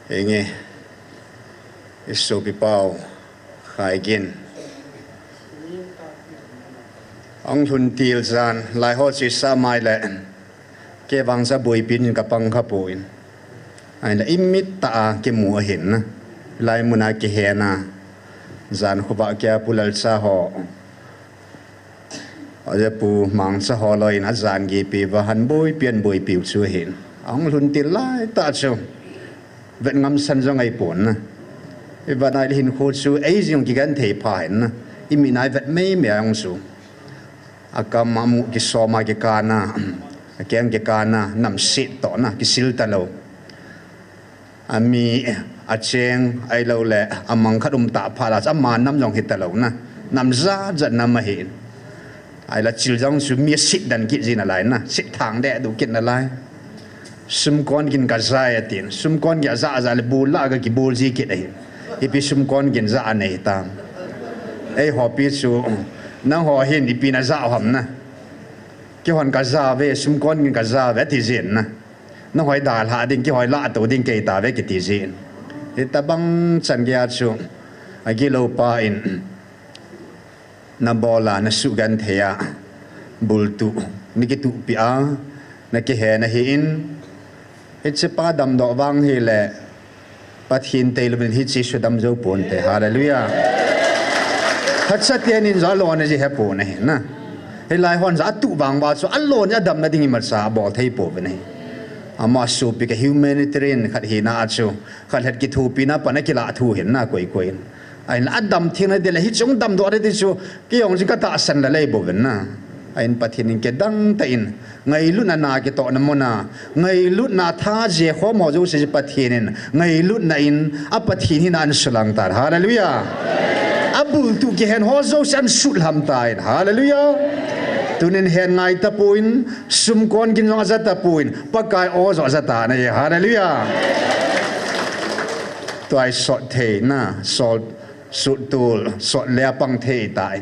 Nghe số bị bao khai kiến ông thuần tiêu gian lại họ chỉ sa mai lệ cái vang sa bùi pin cái băng khắp bùi anh là imit ta cái mùa hình lại muốn ai cái hè na gian khu vực kia pulal sa họ ở đây pu mang sa họ lại na gian cái pi và han bùi pian bùi piu chu hình ông thuần tiêu lại ta chu vậy ngắm sân cho ngày buồn và này hình khô su ấy dùng cái gan thể phải nè imi này vậy mấy mẹ ông su akam mamu cái so mà cái cana cái cana nằm xịt tỏ nè cái sil ta lâu ami acheng ai lâu lệ amang khát ta phá là mà nằm trong hít ta lâu nè nằm ra giận nằm mà hiện ai là chịu trong su miết xịt đàn cái gì là lại nè xịt thang đẻ đủ kiện là lại sum con gin cả zai tiền sum con gạ dạ là bùn la cái bùn gì kia đấy ipi sum con gin dạ này ta ấy họ biết su nang họ hiện ipi na dạ hầm na cái hoàn cả dạ về sum con gin cả dạ về thì diện na nó hỏi đà hạ định cái hỏi lạ tổ định cái ta về cái thì diện thì ta băng chân cái su cái lâu pa in na bola na su gan thea bul tu ni cái tu pia na cái hè na hin hít sẽ pa đầm đỏ vang hi lệ bắt hin tây luôn hít chỉ số đầm dâu bồn thế hallelujah thật sự tiền in gió lon này gì hết bồn này na hi lại hòn gió tụ vàng vào số ăn lon ya đầm na đinh mà sa bỏ thấy bồn này ama su bị cái humanitarian khát hi na achu khát hết cái thu pina pa na cái lạ thu hiện na quậy quậy anh là đầm thiên này để là hít giống đầm đỏ đấy thì số cái ông chỉ có tạ sân là lấy bồn na anh bắt hin cái đăng tên ngày lúc na cái tọ nằm na ngày lúc na tha je khó mò dấu sẽ bắt hin ngày lúc na in bắt hin hin an sulang tar hallelujah abu tu cái hen ho dấu sẽ an sul ham tai hallelujah tu nên hen ngày ta puin sum con kinh lo za ta puin pakai o zo za ta này hallelujah toai sot the na sot sut tul sot le pang the tai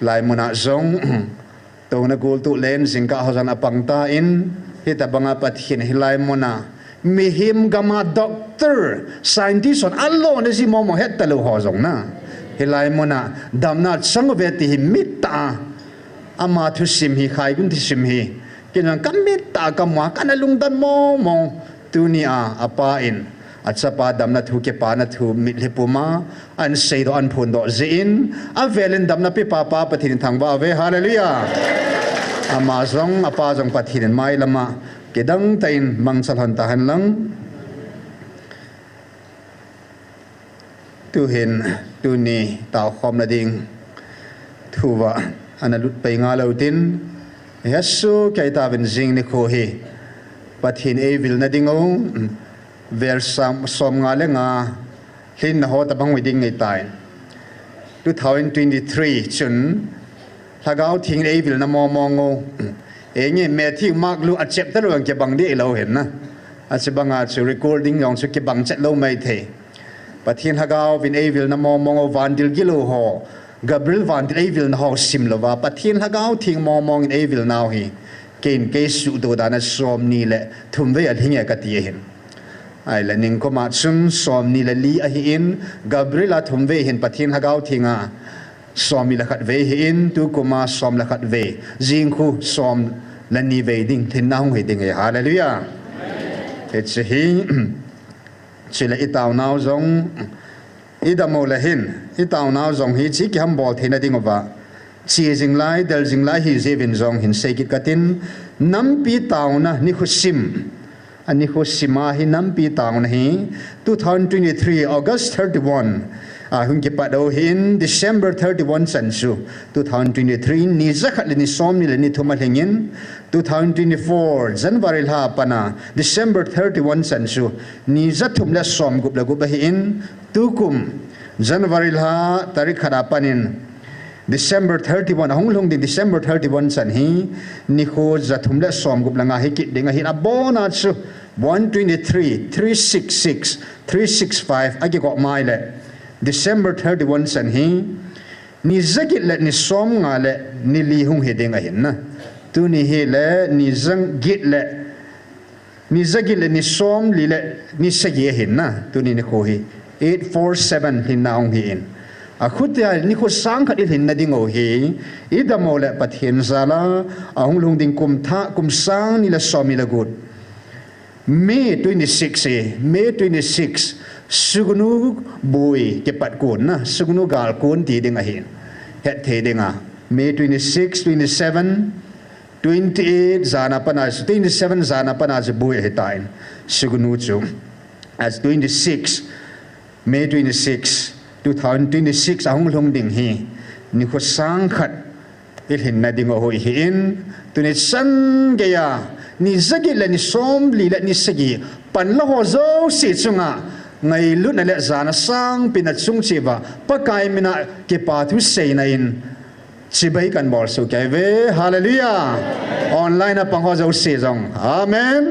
lai mona zong tàu na gul tu len singka hosan apang ta in hita banga pathin hilai mona mihim gama doctor scientist on allo ne si momo het talu ho zong na hilai mona damna sangve ti himita ama thu sim hi khai gun ti sim hi kinang kamita kamwa kanalung dan mo mo tunia apa in achapa damna thu ke pa na thu mitlepuma an seido an phun do zin avelen damna pi papa pathin thangwa ve hallelujah ama zong apa zong pathin mai lama kedang tain mangsal han tahan lang tu hin tu ni tao khom na ding thuwa analut pe nga lautin yesu kai ta ven jing ni kho hi pathin evil na dingo ver som nga le nga hin ho ta bang ding ngai tai 2023 chun thagao thing evil na mo ngo nge me thi mak lu a chep ta lo ke bang di lo hen na a se banga chu recording yong chu ke bang chet lo mai the pathin thagao vin evil na mo ngo van dil gilo ho gabriel van dil evil na ho sim lo wa pathin thagao thing mo in evil now hi ken ke su do da na som ni le thum ve a hinge ka ti hen ai là ning ko ma chung som ni la li a hi in gabriela thum ve hin pathin hagau thinga som mi la khat ve hi in tu ko ma som la khat ve jing khu som la ni ve ding thin na hong he ding hallelujah it's hi chila itaw naw zong idamo la hin itaw naw zong hi chi ki ham bol thina ding ova chi jing lai dal jing lai hi zevin zong hin se ki katin nam pi taw na ni khu sim ani ho sima hi nampi taun hi 2023 August 31 hun ki pa do hin December 31 san su 2023 ni zakhat ni som ni ni thuma lengin 2024 January ha pana December 31 san su ni zathum la som gup la gup hi in tukum January ha tarikh khara panin December 31 honglong di December 31 san hi ni kho zathum la som gup langa hi ki dinga hi abona chu 123 366 365 agi ko mai le December 31 san hi ni zakit le ni som nga le ni li hung he dinga hin na tu ni hi le ni zang git le ni zagi le ni som li le ni sagi hin na tu ni ko hi 847 hin na ong hi in a khutia ni ko sang khat hin na ding o hi I damo le pathin zala ahung lung ding kum tha kum sang ni la somi la gut May 26 May 26 sugunu bui ke pat kun na sugunu gal kun ti ding a hin het the dinga May 26 27 28 zana panas 27 zana panas bui hetain sugunu chu as 26 May 26 2026 ahung lung ding hi ni ko sang khat il hin na ding o hi in tu ni san ge ya ni zagi la ni som li la ni sagi pan la ho zo si chunga ngai lu na le zana sang pina chung chiwa pakai mina ke pa thu sei na in chibai kan bol su ke ve hallelujah online a pang ho zo si jong amen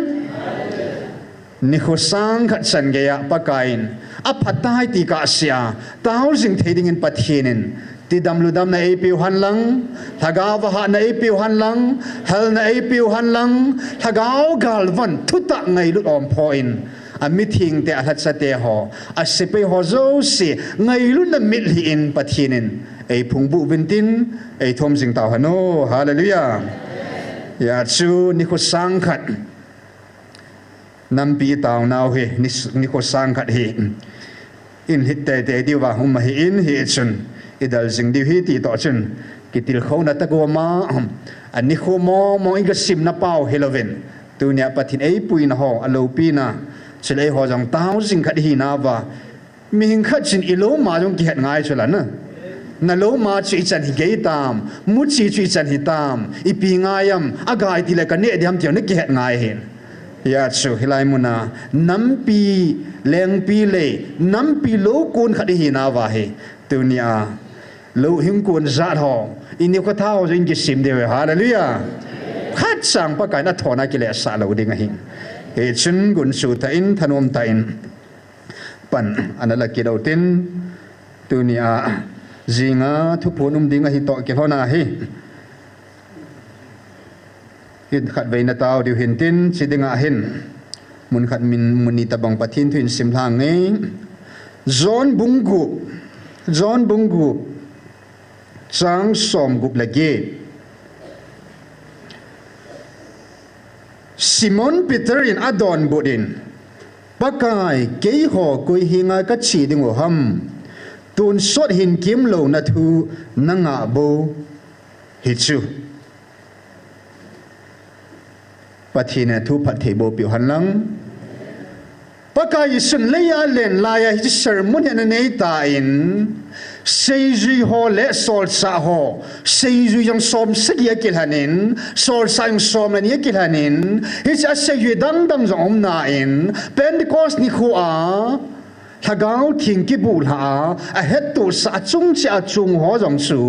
ni ko sang khat san ge ya pakain a phatai ti ka sia thousand thading in pathinin ti damlu dam na apiu han lang thagawa ha na apiu han lang hal na apiu han lang thagau galvan thuta ngai lu om point a meeting te athat sa te ho a sepe ho zo si ngai lu na mit hi in pathinin ei phungbu vintin ei thom jing taw hano hallelujah ya chu ni ko sang khat nam pi taw naw he ni ko sang khat hi in hit te diwa hum hi in hi chun idal jing di hi ti to chun kitil kho na ta go ma ani kho mo inga sim na pau heloven tu nya pathin ei pui na ho alo pi na chilei ho jong tau jing khat hi na wa mi hing khat chin ilo ma jong ki het ngai chula na lo ma chi chan hi ge tam mu chi chan hi tam I pi ngayam agai ti le ka ne diam tiang ne ki het ngai hin ya chu hilai muna nampi lengpi le nampi lo kun khat hi na wa he tu nya lo hing kun zat ho ini ko thao jing ki sim de hallelujah khat sang pa kai na thona ki le sa lo ding a hin he chun gun su ta in thanom ta in pan anala ki do tin tu nia zinga thu punum ding a hi to ke hona hi hin khat veina taw diu hin tin chidinga hin mun khat min muni tabang pathin thuin sim thang nge zon bungu chang som gup lage Simon Peter in adon bodin pakai ke ho koi hinga ka chi ding o ham tun sot hin kim lo na thu nanga bo hichu pathina thu pathe bo pi hanlang pakai sun leya len laya hi sermon na nei ta in seiji ho le sol sa ho seiji yang som sigia kilhanin sol sa yang som na ni kilhanin hi cha seiji dang zom na in Pentecost ni khu a thagau thing ki bul ha a het tu sa chung cha chung ho jong su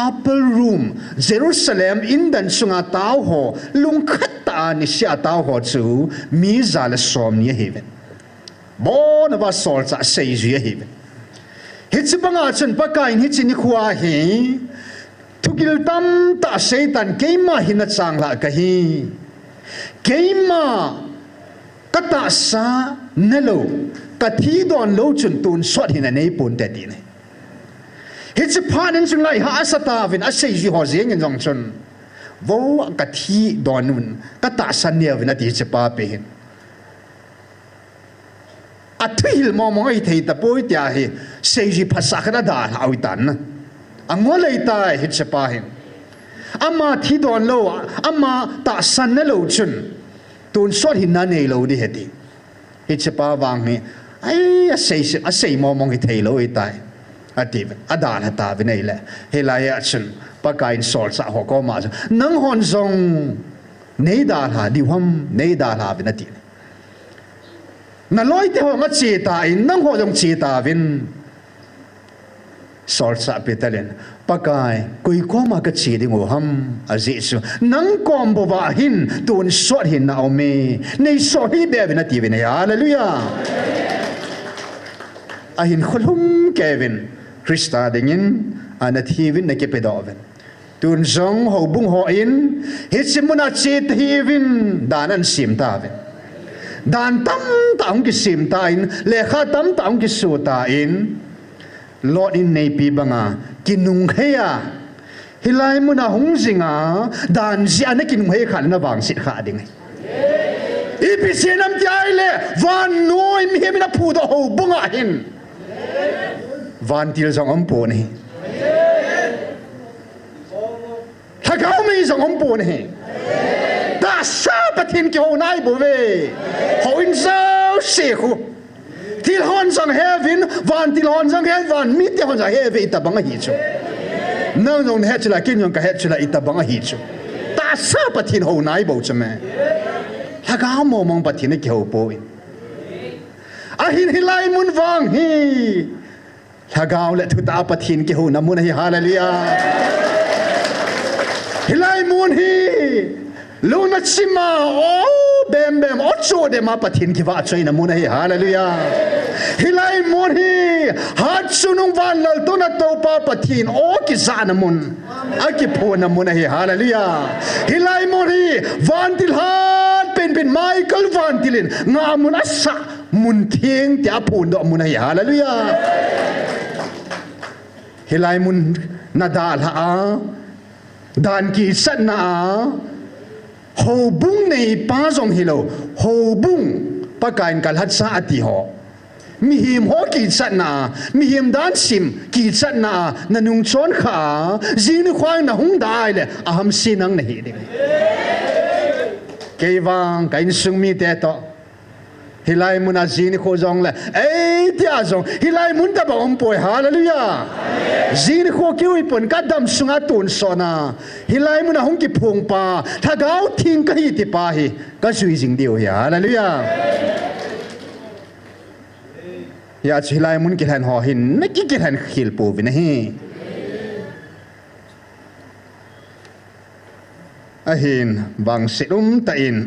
upper room Jerusalem in dan sunga taw ho lung khat ta ni sia taw ho chu mi za le som ni heaven bon va sol sa seiji heaven hitchipanga chun pakain hitchini khuwa hi thukil tam ta satan keima hina changla ka hi keima kata sa nelo kathi don lo chun tun sot hina nei pun te ti ne hitchipan in chung lai ha asata vin asei ji ho jeng in jong chun vo kathi don nun kata sa ne vin ati chepa pe hin athil mo ai thei ta poi tia hi seiji phasa khana da awitan na angolei ta hit chepa hin ama thi don lo ama ta san na lo chun tun sot hin na nei lo di heti hit chepa wang ni ai sei mo hi thei lo ai tai ati ada na ta vi nei le helaya chun pakain sol sa ho ko ma nang hon zong nei da ha di hom nei da ha vi na ti na loi te ho nga chi ta in nang ho jong chi ta vin sol sa petalen pakai koi ko ma ka chi ding ho ham azi su nang kom bo wa hin tun sot hin na o me nei so hi be vin ati vin hallelujah a hin khulum kevin Krista dingin anat hi vin na ke pedoven tun zong ho bung ho in hit simuna chi hi vin danan sim ta vin dan tam taong ki sim ta in lekha tam taong ki su ta in lot in nei pi banga kinung heya hilai mun a hung zinga dan zia na kinung he khan na wang sit kha ding ipi senam jai le van noi mi he na phu do ho bunga hin van til jong om po ni thakau mi jong om po ni ta sa patin ki ho nai bo ve ho in sao se khu til hon sang heaven van til hon sang heaven van mi te hon sang heaven ita banga hi chu nang nong he chula kin yong ka he chula ita banga hi chu ta sa patin ho nai bo chame thakau mo mong patin ki ho po a hin hilai mun wang hi thakau le thu ta patin ki ho na mun hi hallelujah hilai mun hi luna chima oh bem bem ocho de ma pathin ki wa choi na mun hi hallelujah hilai mun hi hat sunung van lal to na to pa pathin o ki za na mun a ki pho na mun hi hallelujah hilai mun hi van til hat pen michael van tilin nga mun asa mun thieng ti a phun do mun hi hallelujah hilai mun na dal ha dan ki sat na ho bung nei pa jong hilo ho bung pa kain kal hat sa ati ho mi him ho ki sat na mi him dan sim ki sat na nanung chon kha jin khwang na hung dai le aham sinang na hi de ke wang kain sung mi te to hilai mun a jin kho jong le ei tia jong hilai mun da ba om poi hallelujah jin kho ki ui pon ka dam sunga tun sona hilai mun a hung ki phung pa tha gau thing ka hi ti pa hi ka sui jing dio ya hallelujah ya hilai mun ki han ho hin na ki han khil pu vi nahi a hin bang silum ta in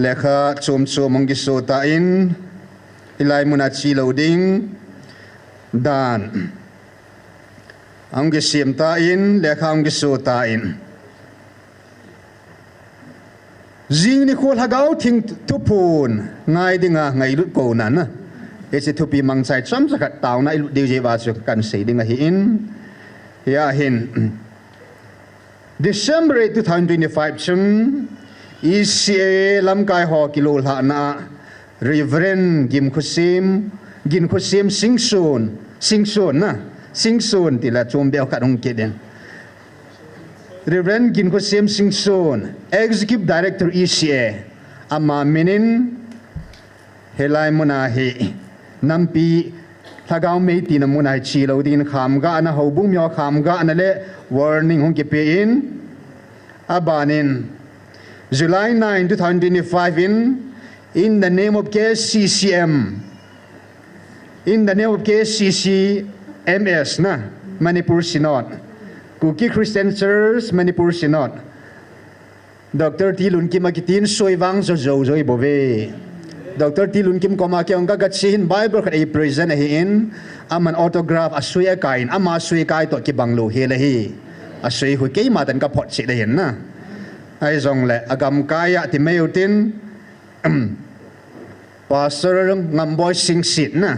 lekha chum mong gi so ta in ilai mun a chi loading dan ang gi sim ta in lekha ang gi so ta in jing ni khol hagau thing tu phun ngai dinga ngai lut ko na na ese thu pi mang sai cham sakat taw na ilu de je wa chu kan sei dinga hi in ya hin December 2025 chung ECA lam kai ho kilo la na Reverend gin khusim sing sun ti la chom bel ka dong ke den Reverend gin khusim sing sun Executive Director ECA ama minin helai muna hi nampi thagau mei ti na muna chi lo din kham ga na ho bung myo kham ga na le warning hong ke pe in abanin July 9, 2025 in the name of KCCM, in the name of KCCMS, na, Manipur Synod, Kuki Christian Church, Manipur Synod, Dr. Tilun Kim Akitin Soivang Zoi Bove, Dr. Tilun Kim Komakiong Gagatsin Bible ka i-present hiin, aman autograph asuya kain, ama asuya kai to kibanglo hilahi, asuya hui kay matan ka pot si dahin na. Ai zong le agam kaya ti meutin pastor ngamboy sing sit na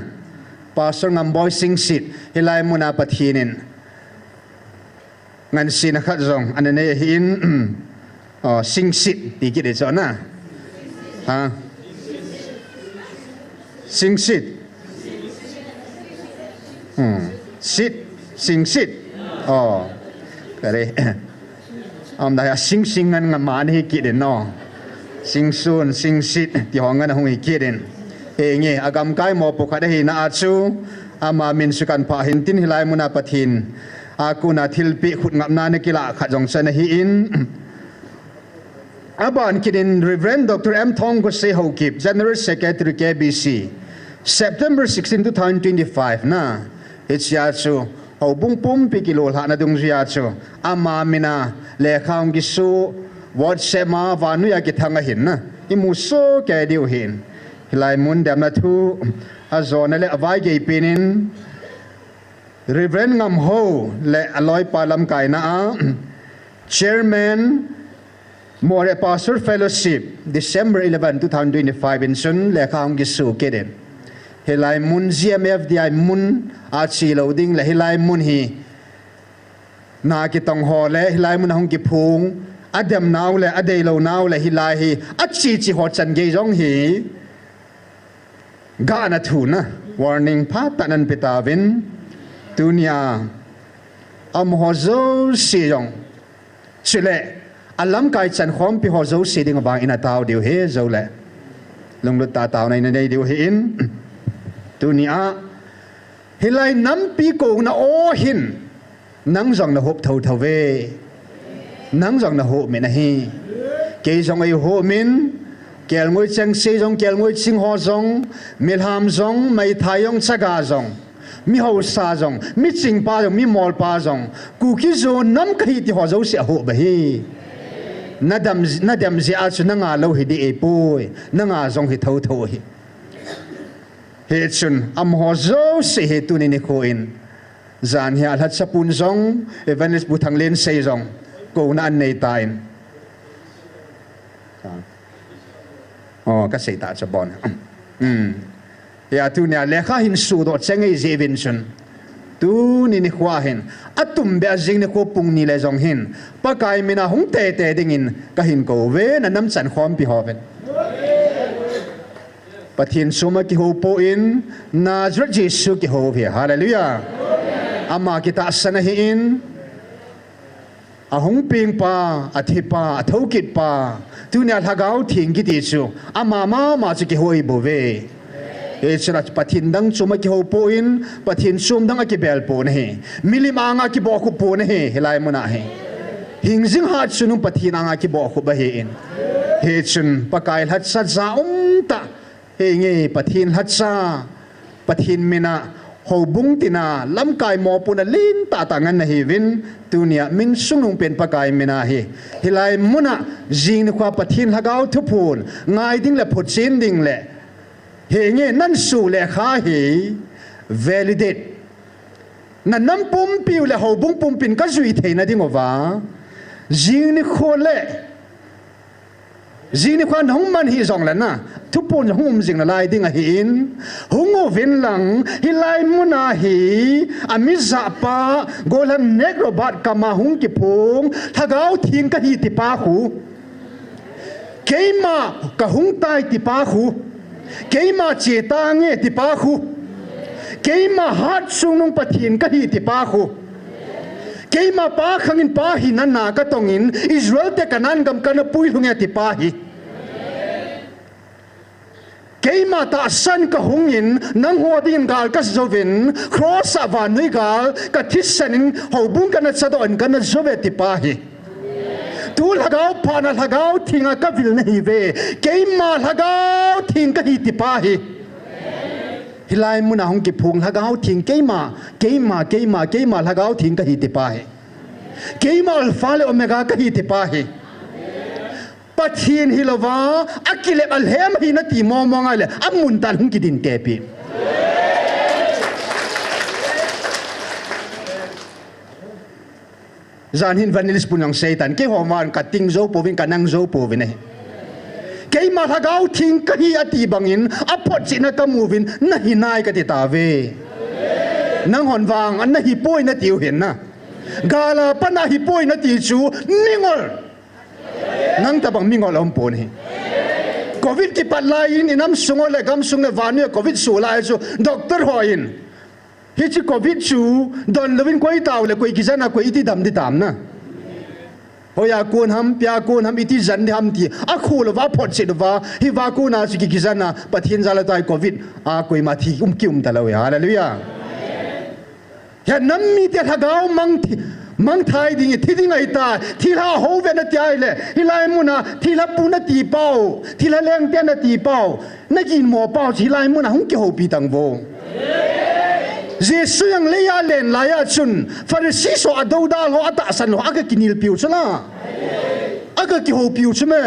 pastor ngamboy sing sit hilai muna pathinin ngan sin khat zong anane hin sing sit ti ki de chona ha sing sit sit sing sit kare da sing ngan ngam hi ki den no sing sun sing sit ti hongan hong hi ki den he nge agam kai mo po khada hi na achu ama min sukan pa hin tin hilai muna pathin aku na thilpi khut ngam na ne kila kha jong san hi in aban kidin Reverend Dr. M Thong ko se ho kip General Secretary KBC September 16 2025 na it's ya chu ho bung pum pi kilo la na dung ya chu ama mina le khang gi su WhatsApp ma vanu ya ki thanga hin na imu so ke diu hin hilai mun dam na thu azon le avai ge pinin Reverend ngam ho le aloi palam kai na Chairman More Pastor Fellowship December 11 2025 in Sun le khang gi su ke den helai mun GMFDI mun a chi loading le helai mun hi na ki tong ho le helai mun hong ki phung adam naw le adei lo naw le hilai hi a chi ho chan ge jong hi ga na thu na warning pha tanan petavin tunia am ho zo si jong chile alam kai chan khom pi ho zo si ding ba ina taw diu he zo le long lu ta taw nai nei diu he in tunia hilai nam pi ko na o hin nang jong na hop thau thau ve nang jong na ho me na hi ke jong ai ho min kel ngoi chang se jong kel ngoi ching ho jong milham jong mai thayong chaga jong mi ho sa jong mi ching pa jong mi mol pa jong kuki zo nam ka hi ti ho zo se ho ba hi nadam ji a chu nanga lo hi di e poi nanga jong hi thau thau hi he chun am ho zo se he tu ni ko in zan hi al hat sapun jong evangelist bu thang len se jong ko na an nei ta in ka se ta cha bon ya tu nia le kha hin su do cheng ei zevin chun tu ni khwa hin atum be jing ne ko pung ni le jong hin pa kai mina hung te te ding in ka hin ko ve na nam chan khom pi hoven pathin suma ki ho po in nazrat jesu ki ho ve hallelujah ama kita sana hi in ahung ping pa athipa athokit pa tunia thagau thing ki ti chu ama ma chu ki hoi bo ve e chra pathin dang chuma ki ho po in pathin sum dang ki bel po ne milima nga ki bo khu po ne helai muna he hingjing ha chunu pathin nga ki bo khu ba he in he chun pakai hat sa za ta he nge pathin hat sa pathin mina ho bung tina lam kai mo puna lin ta ngan na hi win tunia min sunung pen pakai mina hi hilai muna jing kwa pathin hagau thupun ngai ding le phut chin ding le he nge nan su le kha hi validate na nam pum piu le ho bung pum pin ka zui theina ding ova jing ni kho le jing ni kwan hong man hi zong la na thu pon hum jing la lai ding a hin hung o vin lang hi lai muna hi amiza pa golan negro bat kama hung ki phung thagau thing ka hi ti pa khu keima ka hung tai ti pa khu keima che ta nge ti pa khu keima hat sung nung pathin ka hi ti pa khu keima pa khangin pa hi na na ka tongin Israel te kanan gam kana pui hunge ti pa hi keima ta san ka hungin nang hodin gal ka zovin cross avan ni gal ka thisanin hobung kana chadon kana zove ti pa hi tu lagau pana lagau thinga ka vil nei ve keima lagau thing ka hi ti pa hi hilai muna hong ki phung lagau thing keima lagau thing ka hi ti pa hi keima alpha le omega ka hi ti pa hi pathin hilova akile alhem hi na ti mo ngai le amun tan hung ki din ke pi zan hin vanilis punang satan ke homan ka ting zo povin ka nang zo povin ke ma thagau thing ka hi ati bangin apot china ka movin na hinai ka ti ta ve nang hon wang an na hi poi na tiu hin na gala pa na hi poi na ti chu mingol nang tabang mingol om pon hi covid ki patlain inam sungol le gam sung le vanu covid su lai chu doctor hoin hi chi covid chu don lovin koi taw le koi kizana koi iti dam di tam na hoya kun ham pya kun ham iti zan di ham ti a khul wa phot chi wa hi wa ku na chi kizana pathin zala tai covid a koi ma thi ki talawe hallelujah ya nam mi te thagau mang thai ding thi ding ai ta thi la ho ve na tai le hilai muna thi la pu na ti pau thi la leng te na ti pau na kin mo pau thi lai muna hung ki ho pi tang vo jesu yang leya len la ya chun farisi so ado da lo ata san lo aga kinil piu chula aga ki ho piu chme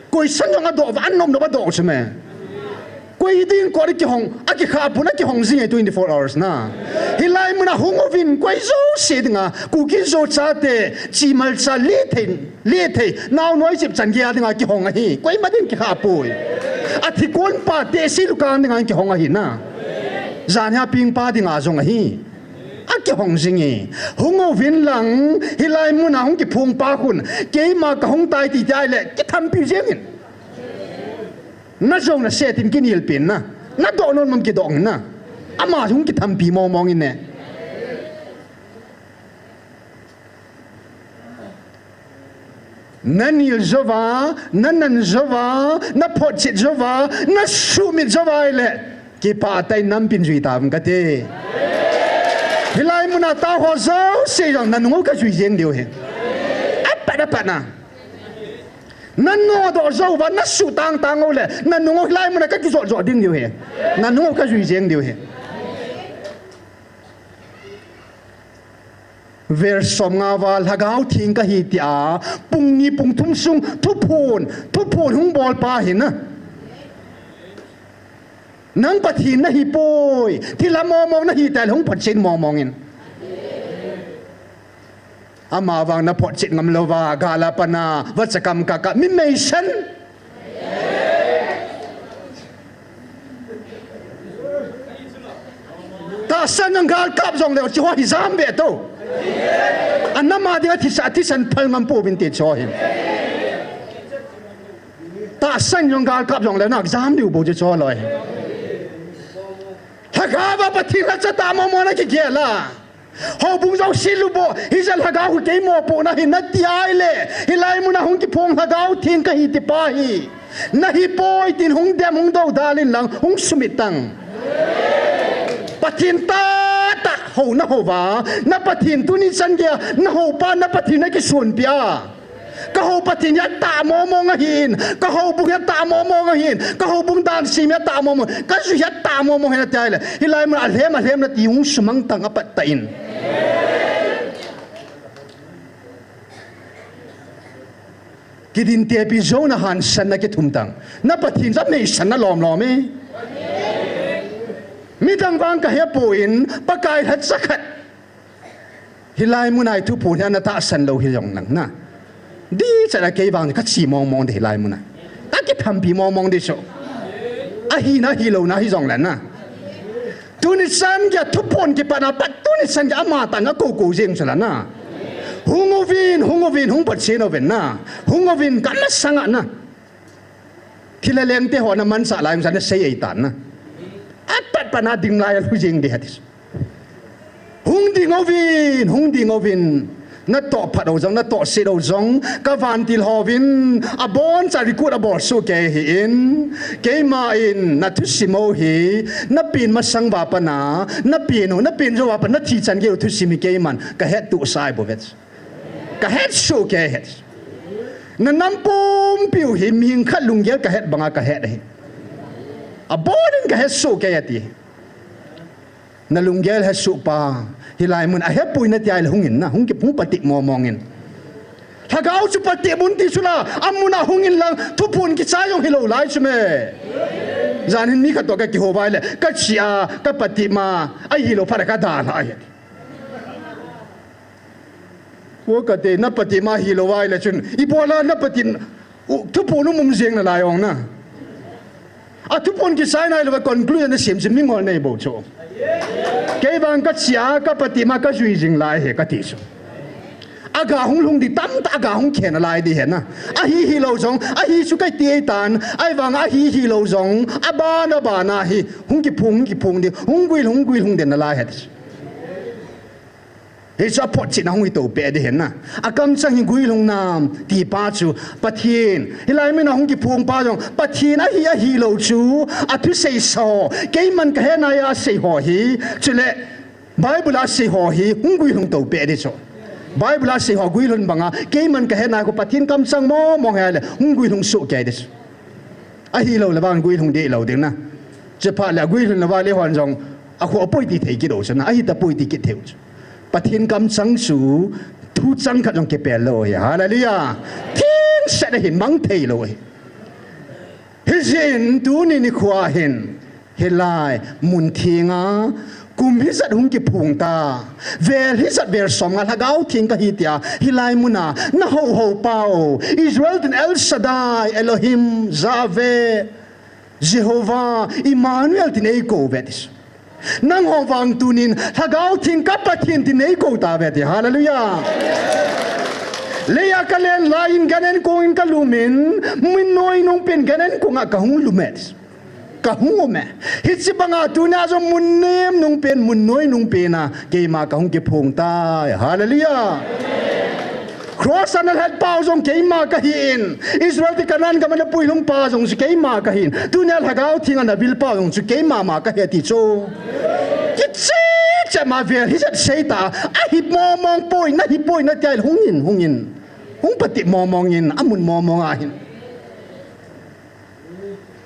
koi san yang ado van nom no ba do chme koi ding ko ki hong aki kha pu na ki hong jing 24 hours na hilai muna hungovin quay zo xịt ngà kuki zo cha te chỉ mal cha lê thề nào nói chụp chân kia ngà cái hong hi quay mà đến cái hạ bồi thì con pa te xí lukan ngà cái hong hi na zan ha ping pa đi ngà zong hi cái hong zingi hungovin lang hilai muna hong cái phung pa kun cái mà cái hong tai ti tai lệ cái tham pi riêng na zong na set in cái nil pin na na do non mam cái dong na ama hong cái tham pi mong in nè na nil zova na nan zova na pot chit zova na sumit zova lệ cái pa tai nam pin zui tam cái te hilai muna ta ho zo se rằng nan ngô cái zui riêng điều he apa na nan ngô do zo và na su tang ngô lệ nan ngô hilai muna cái zo ding điều he nan ngô cái zui riêng điều he ver som nga wal hagau thing ka hi tia pung ni pung thum sung thu phun hung bol pa hin na nang pathin na hi poi thila mo na hi tal hung pathin mong in ama wang na pot chit ngam lova gala pana wachakam ka mi meisen ta san ang gal kap jong le chi ho hi zam be to anh nắm mà đi thì san phơi ngắm bộ bên tiệt cho hin ta san trong gal cặp trong lấy nạc dám điều bộ cho rồi thà cá và bắt thịt là cho ta mò nó kia là họ bung rau xí lu bộ hi giờ thà cá của cái mò bộ na hi nát tiai lệ hi lại muốn na hong cái phong thà cá thiên cái hi tiệt pa hi na hi bôi tin hong đem hong đâu đa lên lăng hong sumit tăng bắt thịt ta hầu na hầu vả na bắt thìn tu ni chân kia na hầu pa na bắt thìn na cái xuân bia cái hầu bắt thìn ya ta mò ngà hin cái hầu bung ya ta mò ngà hin cái hầu bung đan sim ya ta mò cái gì ya ta mò hin ta ile hilai mà alhem na tiung sumang tang apat tain cái din te pi zo na han san na cái thum tang na bắt thìn rất mấy san na lom ấy mi dang wang ka he poin pakai hat sakhat hilai munai thu phun na ta san lo hi yong nang na di cha ke wang ka chi mong de hilai munai ta ke tham pi mong de so a hi na hi lo na hi jong lan na tu ni san ya thu phun ki pa na pat tu ni san ya ma ta na ko jeng sa na hungovin hung pat sin oven na hungovin kan na sanga na thilaleng te ho na man sa lai san na sei ai tan na apat pana ding lai lu jing de hadis hung ding ovin na to phat o jong na to se o jong ka van til hovin a bon cha ri kut a bor su ke hi in ke ma in na thu simo hi na pin ma sang ba pana na pin zo wa pa na thi chan ge thu simi ke man ka het tu sai bo vet ka het su ke het na nam pum piu hi ming khat lung gel ka het banga ka het hi a borin ka het su ke yati na lunggel het su pa hilai mun a het pui na tiai hungin na hung ki pu pati mongin thagau chu pati mun ti sula amuna hungin lang thu pun ki cha yong hilo lai chume zanin mi ka to ka ki ho bai le ka chia ka pati ma ai hilo phara ka da la ai wo ka te na pati ma hilo wai le chun I bola na pati thu pu nu mum jeng na lai ong na a thu pun ki sai nai lo conclude na sim sim ngol nei bo cho ke bang ka chia ka pati ma ka zui jing lai he ka ti so aga hung lung di tam ta aga hung khen lai di he na a hi lo jong a hi su kai ti tan ai wang a hi lo jong a ba na hi hung ki phung di hung guil den lai he he sa pot chi na hung to pe de he na a kam chang hi guil hung nam ti pa chu pathin hilai me na hung ki phung pa jong pathin a hi lo chu a thu sei so ke man ka he na ya sei ho hi chule bible a sei ho hi hung guil hung to pe de so bible a sei ho guil hun banga ke man ka he na ko pathin kam chang mo he le hung guil hung su ke de a hi lo la bang guil hung de lo de na che pa la guil hun la wa le hon jong a ko poi ti thei ki do so na a hi ta poi ti ki theu pathin kam chang su thu chang khat jong ke pe lo ya hallelujah thiên sẽ da hin mang thei lo hi jin tu ni khwa hin helai mun thinga kum hi zat hung ki phung ta ver hi zat ver som nga hagau thing ka hi tia hilai muna na ho pao Israel tin El Shaddai Elohim Zave Jehovah Emmanuel tin ei ko vetis nang ho wang tunin hagau thing ka pathin tin ei ko ta veti hallelujah leya kalen lain ganen ko in kalumin min noi nong pen ganen ko nga kahung lumet kahung me hitsi banga tuna zo munnem nong pen mun noi nong pena ke ma kahung ke phung ta hallelujah cross anal hat pau zong ke ma ka hin Israel ti kanan ka man pui long pa zong ke ma ka hin tuna hagau thinga na bil pau zong ke ma ka he ti cho kitsi cha ma ver hi zat seita a hip mong poi na tai hungin hung pati mong in amun mong a hin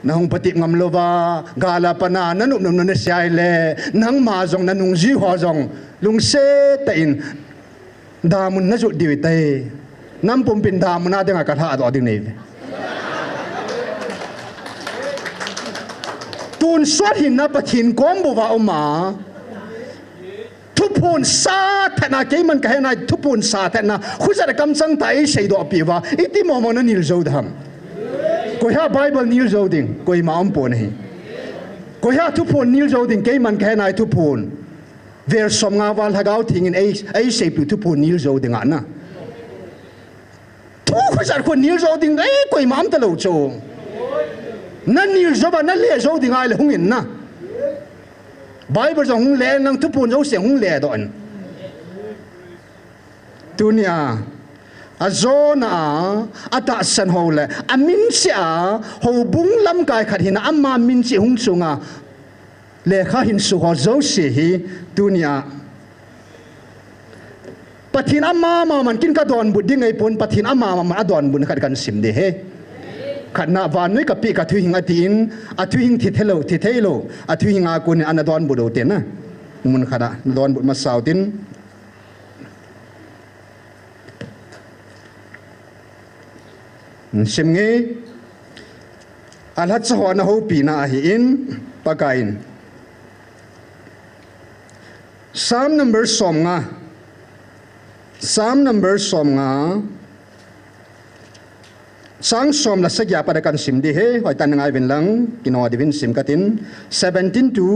na hung pati ngam lova gala pana nanu na siai le nang ma zong nanung ji ho zong lung se ta in damun na ju diwi tai nam pum pin damun na denga ka tha do ding nei tun swat hin na pathin kom bo wa oma thupun sa thana ke man ka na thupun sa thana khuza kam sang tai sei do piwa iti mo na nil zo dham ko ha bible nil zo ding ko ma am pon hi ko ha thupun nil zo ding ke man ka na thupun ver som nga wal hagau thing in ai sei pu thupun nil zo ding ana thu khuza ko nil zo ding ai ko ma am ta lo cho na nil zo ba na le zo ding ai le hungin na Bible zo hung le nang thupun zo se hung le don tunia azona ata san ho le amin sia ho bung lam kai khat hin amma min chi hung chunga le kha hin su ho zo se hi tunia pathin amma ma man kin ka don buding ai pon pathin amma ma adon bun khat kan sim de he khana van noi ka pi ka thu hinga tin a thu hing thi thelo a thu hinga kun an don bu do te na mun khada don bu ma sau tin sim nge alat sa ho na ho pi na hi in pakain Psalm number som nga sang som la sagya pada kan sim di he hoi tan ngai ven lang kino divin sim katin 17 to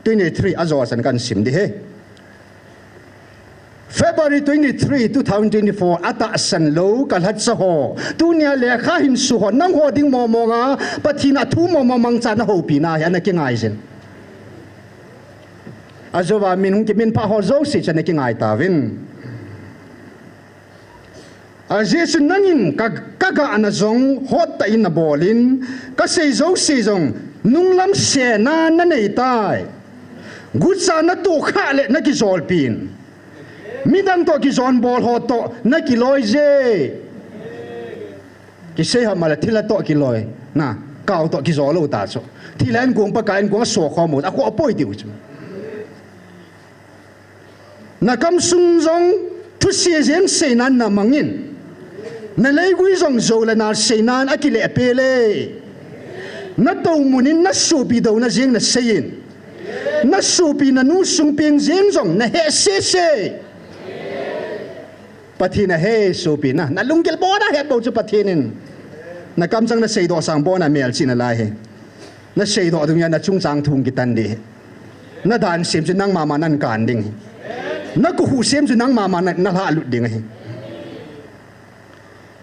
23 azosan kan sim di he February 23 2024 ata san lo kalhat sa ho tunia le kha hin su ho nang ho ding mo nga pathina thu mo mang chan ho pi na ya na ki ngai zen azowa min hung ki min pa ho zo si chan ki ngai ta vin a jesu nangin kaga anazong hot ta in na bolin ka sei zo si zong nunglam se na nei tai gutsa na to kha le na ki zol pin midang to ki zon bol hot to na ki loi je ki sei ha mala thila to ki loi na kaw to ki zolo ta so thilan gong pa kain gong so kho mo a ko poi tiu chu na kam sung zong thu se zen se nan na mangin na lei gui zong zo la na se nan akile pele na to munin na su pi do na jing na sein na su pi na nu sung ping jing zong na he se pathina he su pi na lungkel bo na he bo chu pathinin na kam chang na sei do sang bo na mel chin na lai he na sei do dung ya na chung chang thung ki tan di na dan sim chu nang ma nan kan ding na ku hu sem chu nang ma na la lut ding he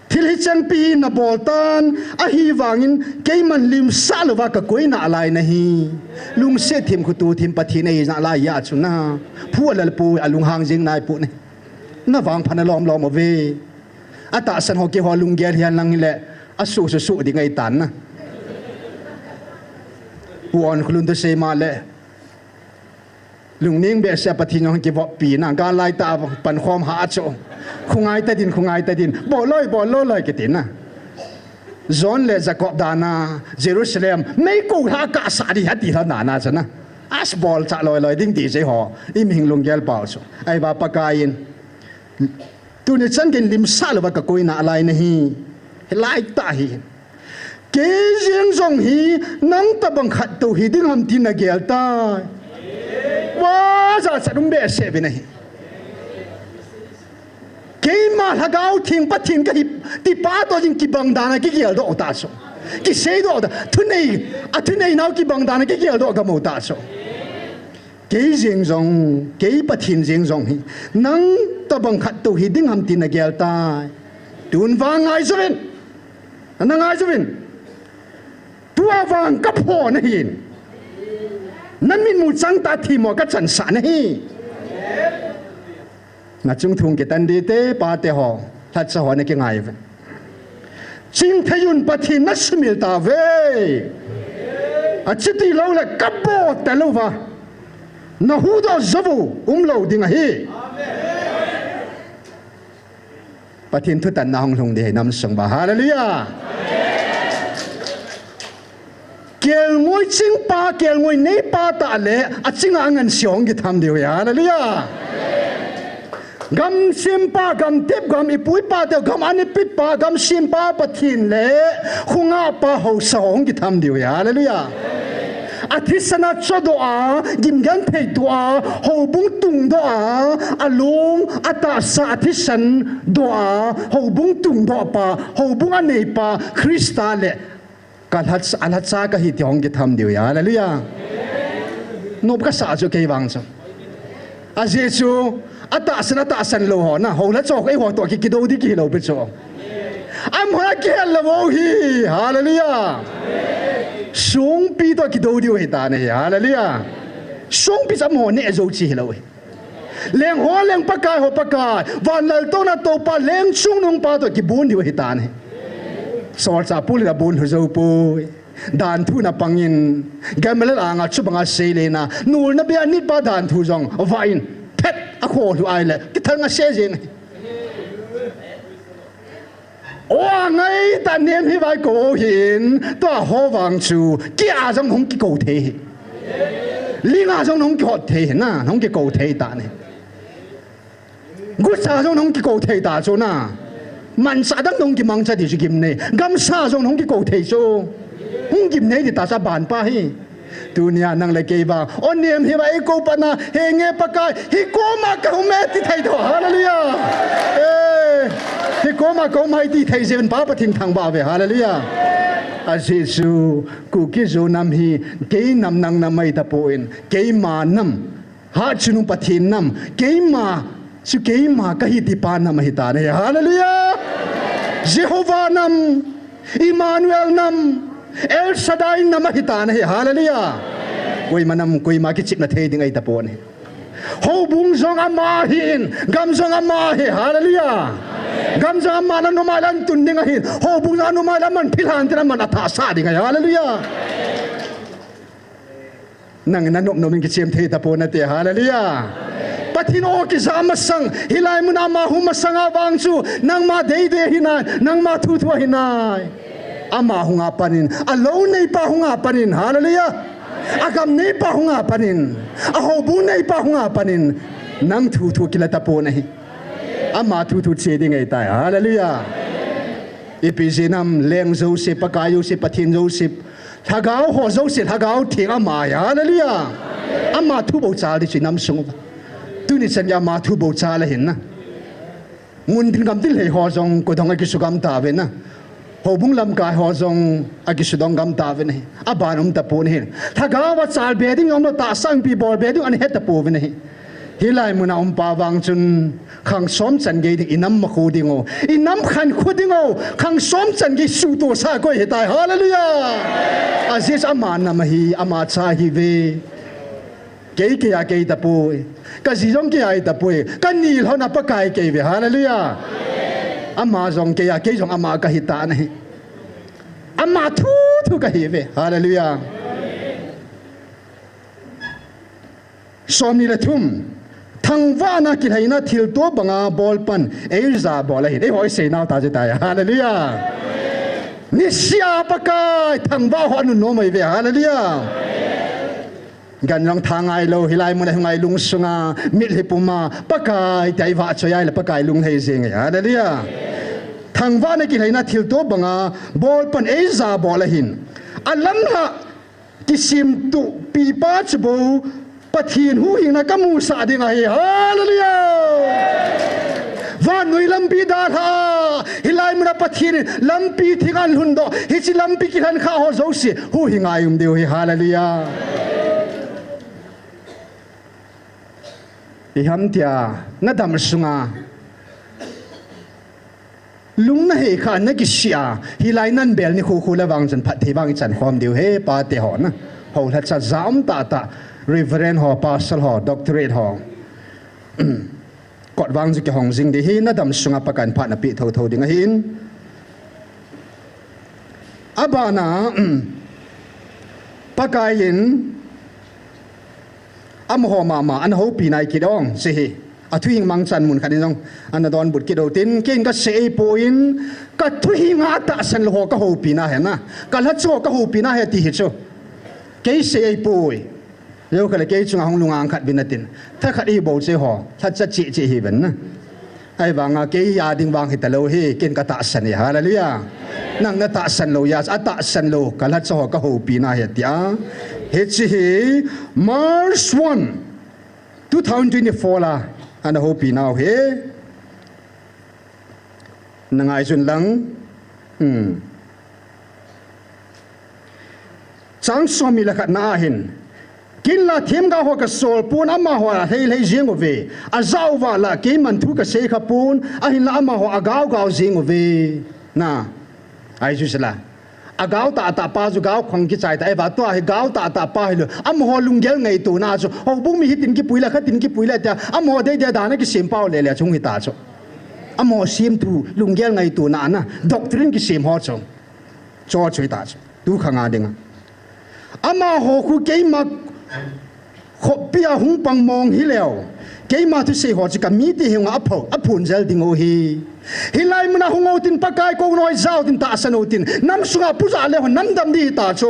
thil hi chang pi na boltan a hi wangin keiman lim salwa ka koina alai na hi lung se thim khu tu thim pathi nei na la ya chuna phualal pu alung hang jing nai pu ne na wang phana lom ave ata san ho ke ho lung ger hian lang le asu su di ngai tan na puan khulun de se ma le lung ning be se pathi no ke bo pi na ga lai ta pan khom ha cho khungai ta din bo loi ke tin na zon le jacob dana jerusalem mei ko ha ka sa di hati la na na chana as bol cha loi ding ti se ho im hing lung gel pau so ai ba pakain tu ne chan ken lim sal wa ka koina alai na hi lai ta hi ke jeng zong hi nang ta bang khat to hi ding ham tin na gel ta pa za sadum be se bi nei ke ma hagau thing pa thing ka ti pa to jing ki bang dana ki gel do ta so ki se do da thunei nau ki bang dana ki gel do ga mo ta so ke jing jong ke pa thin jing jong hi nang ta bang khat tu hi ding ham tin na gel ta tun wang ngai zovin na ngai zovin tua wang ka pho na hin nan min mu chang ta thi mo ka chan sa na hi na chung thung ke tan di te pa te ho that sa ho na ke ngai ve ching thayun pathin na smil ta ve a chiti lo la ka bo ta lo wa na hu do zavu lo ding a hi pathin thu tan na hong thung de nam sung ba hallelujah kel ngoi ching pa kel ngoi nei pa ta le a chinga ngan siong ki tham de hallelujah gam sim pa gam tip gam ipui pa te gam ani pit pa gam sim pa pathin le khunga pa ho song ki tham de hallelujah athisana chodo a gimgan thei tu a ho bung tung do a alung ata sa athisan do a ho bung tung do pa ho bung anei pa krista le kalhat alhat sa ka hi tiong ki tham de hallelujah no ka sa jo ke wang so a jesu ata san lo ho na ho la chok ai ho to ki do di ki lo pe cho am ho ki lo ho hi hallelujah sung pi to ki do di he ta ne hallelujah sung pi sam ho ne zo chi lo leng ho leng pa kai ho pa kai van lal to na to pa leng chung nong pa to ki bun di he ta ne sol sa pul la bun ho zo pu dan thu na pangin gamel la nga chu banga se le na nul na be ni pa dan thu jong vain pet a kho lu ai le ki thang a se jing o ngai ta nem hi vai ko hin to ho wang chu ki a jong hong ki ko the li nga jong hong ki hot the na hong ki ko the ta ne gu sa jong hong ki ko the ta chu na man sa dang hong ki mang cha di chu kim ne gam sa jong hong ki ko the chu hong kim ne di ta sa ban pa hi dunia nang le ke ba on nem hi ba ko pa na he nge pa kai hi ko ma ka me ti thai do hallelujah hi ko ma ko mai ti thai jen pa pa thing thang ba ve hallelujah a jesu ku ki zo nam hi ke nam nang na mai ta po in ke ma nam ha chunu pathin nam ke ma su ke ma ka hi ti pa nam hi ta ne hallelujah jehovah nam Emmanuel nam El Shaddai namahita na hallelujah koi manam koi ma ki chik na the ding ai ta pon ho bung zong ama hin gam zong ama he hallelujah gam zong ama na no ma lan tun ding hin ho bung na no ma lan man phil han tan man atha sa ding ai hallelujah nang na nom nom ki chem the ta pon na te hallelujah pathin o ki zama sang hilai mun ama huma sanga wang chu nang ma dei de hinai nang ma thu thu hinai ama hunga panin alone nei pa hunga panin hallelujah agam nei pa hunga panin ahobu nei pa hunga panin nang thu thu kilata po nahi ama thu thu che ding ai tai hallelujah epizinam leng zo se pakayo se pathin zo se thagao ho zo se thagao thing ama hallelujah ama thu bo cha di chinam sung tu ni chen ya ma thu bo cha la hin na mun din gam til he ho jong ko thong ki sugam ta ve na ho bung lam kai ho jong a ki sudong gam ta ve ne a banum ta po ne thaga wa chal be ding om ta sang pi bol be ding an het ta po ve ne hilai muna pa wang chun khang som chan ge ding inam ma khu ding o inam khan khu ding o khang som chan ge su to sa ko he tai hallelujah aziz aman na ma hi ama cha hi ve ke ke ya ke ta po ka ji jong ke ai ta po ka ni ho na pa kai ke ve hallelujah ama jong ke ya ke jong ama ka hita ne ama thu thu ka hi ve hallelujah som ni la thum thang va na ki haina thil to banga bol pan e za bol hi e hoi se naw ta je ta hallelujah ni sia pa kai thang va ho nu no mai ve hallelujah gan long thangai lo hilai mun ngai lung sunga mit hi puma pakai tai wa choyai la pakai lung hei jeng hallelujah thangwa na ki haina thil to banga bol pan e za bol hin alam ha kisim tu pi pa chbo pathin hu hing na kamu sa ding ai hallelujah van noi lampi da tha hilai muna pathin lampi thingan hundo hi chi lampi ki han kha ho zo si hu hingai deu hi hallelujah i ham tia na dam sunga lung na he kha na ki sia hilai nan bel ni khu khu la wang chan phat the wang chan khom deu he pa te ho na ho la cha zam ta reverend ho pastor ho doctorate hoกอดวางจิกหงจิงดีหินนัดดำสุงาประกันผ่านปีเท่าดิ่งหินอาบานาปากายินอามหอมาอันหูปีนายกิดองสิอาทุยหิงมังจันมุนขันนิจงอันนั้นดอนบุตรกิดเอาตินกินก็เสียปูอินก็ทุยหิงอาตาสันโลหก็หูปีนาเห็นนะก็ลัดโซ่ก็หูปีนาเฮติหิตโซ่เกยเสียปูอิเดี๋ยวก็เลยเกยจุงหงลุงอังขัดบินตินถ้าขัดอีโบเสียหอถ้าจะจีหิบันนะไอ้บางเกยยาดิงวางหิตโลเฮกินก็ตาสันยาละเลยนั่งน่ะตาสันโลยาตาสันโลก็ลัดโซ่ก็หูปีนาเฮติอาเฮจิฮีMarch 1 2024ละอันหูปีนาเฮนังไอจุนหลังจังสมีละขัดนาหินกินละเทียมกาหัวกระโซลปูนอามาหัวเฮยเจียงเวอาเจ้าว่าละกินมันทุกกระเซขปูนอาหินละอามาหัวอากาวกาวเจียงเวน่ะไอจุสละอากาวตาป้าจุกาวคงกิจใจแต่ไอ้ว่าตัวให้กาวตาป้าให้เลยอามาหัวลุงเกลไงตัวน่าจุโอ้บุ้งมีหิตินกิปุยละขัดตินกิปุยละแต่อามาหัวได้เดียดานะกิเสียมเป้าเลยชงหิตาจุอามาหัวเสียมตูลุงเกลไงตัวน่ะนะด็อกทรินกิเสียมหัวจุจอช่วยตาจุดูข้างอาดิงอามาหัวคุเกยมาขบเปียหุงปังมองฮิเลวเกยมาทุเสียหัวจิกามีที่หิงอัพพูนเจลดิงโอฮีฮิไลมันหงเอาตินปากายกงน้อยเจ้าตินตาสนุตินน้ำสุงาผู้จ่าเลวน้ำดำดีตาโจ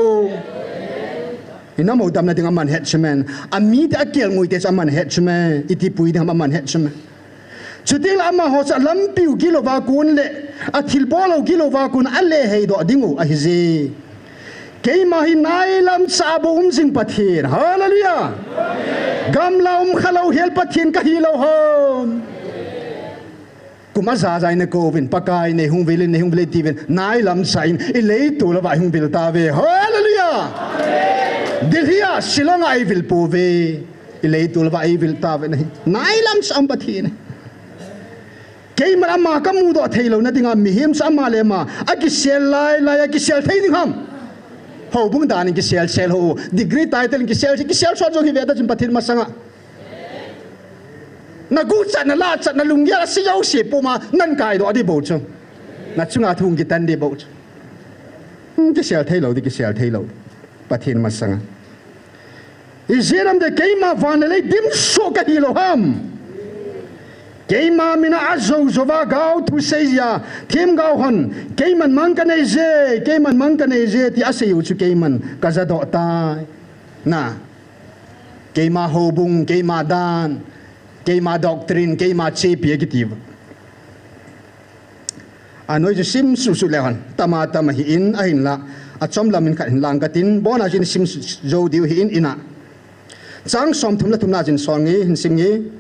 ฮิน้ำเอาดำนั่นดิงอามันเฮดชแมนอามีที่อาเกียงงวยเตจอามันเฮดชแมนอิทิปุยดิงอามันเฮดชแมนจุดที่ละอามาหัวจะลำปิวกิโลวากุนเละอาทิลบอลกิโลวากุนอัลเลให้ดอดิงโออาฮิเซเกยมาหินายลำซาบุมสิงปะเทียนฮาเลลูยากำลาขลาวเฮลปะเทียนกะฮีลาวฮมกุมาซาใจในโควินปะกายในหุงเวลินในหุงเวลิตีเวนนายลำไซน์อิเลตุละวะหุงเวลตาเวฮาเลลูยาดิลฮิยาสิลองไอวิลปูเวอิเลตุละวะไอวิลตาเวนนายลำซามปะเทียนเกยมันอามากำมูดอเทโลนัดดิงามิฮิมซามาเลมาอากิเซลไลอากิเซลเทดิงฮัมhow bung dan ki sel ho degree title ki sel so jo hi veda jin pathir masanga na gu chat na la chat na lungya si yau si puma nan kai do adi bo chu na chunga thung ki tan de bo chu ki sel thailo di ki sel thailo pathir masanga i jeram de keima van le dim so ka hi lo ham keima mina azo zova gao tu seya thim gao hon keiman mangkaneze ti aseyu chu keiman kazado ta na keima hobung keima dan keima doctrine keima chepi gitiv anoi ju sim su lehon tama hi in ahin la achom lamin kha hin lang katin bona jin sim zo diu hi in ina chang som thumna jin songi hin simngi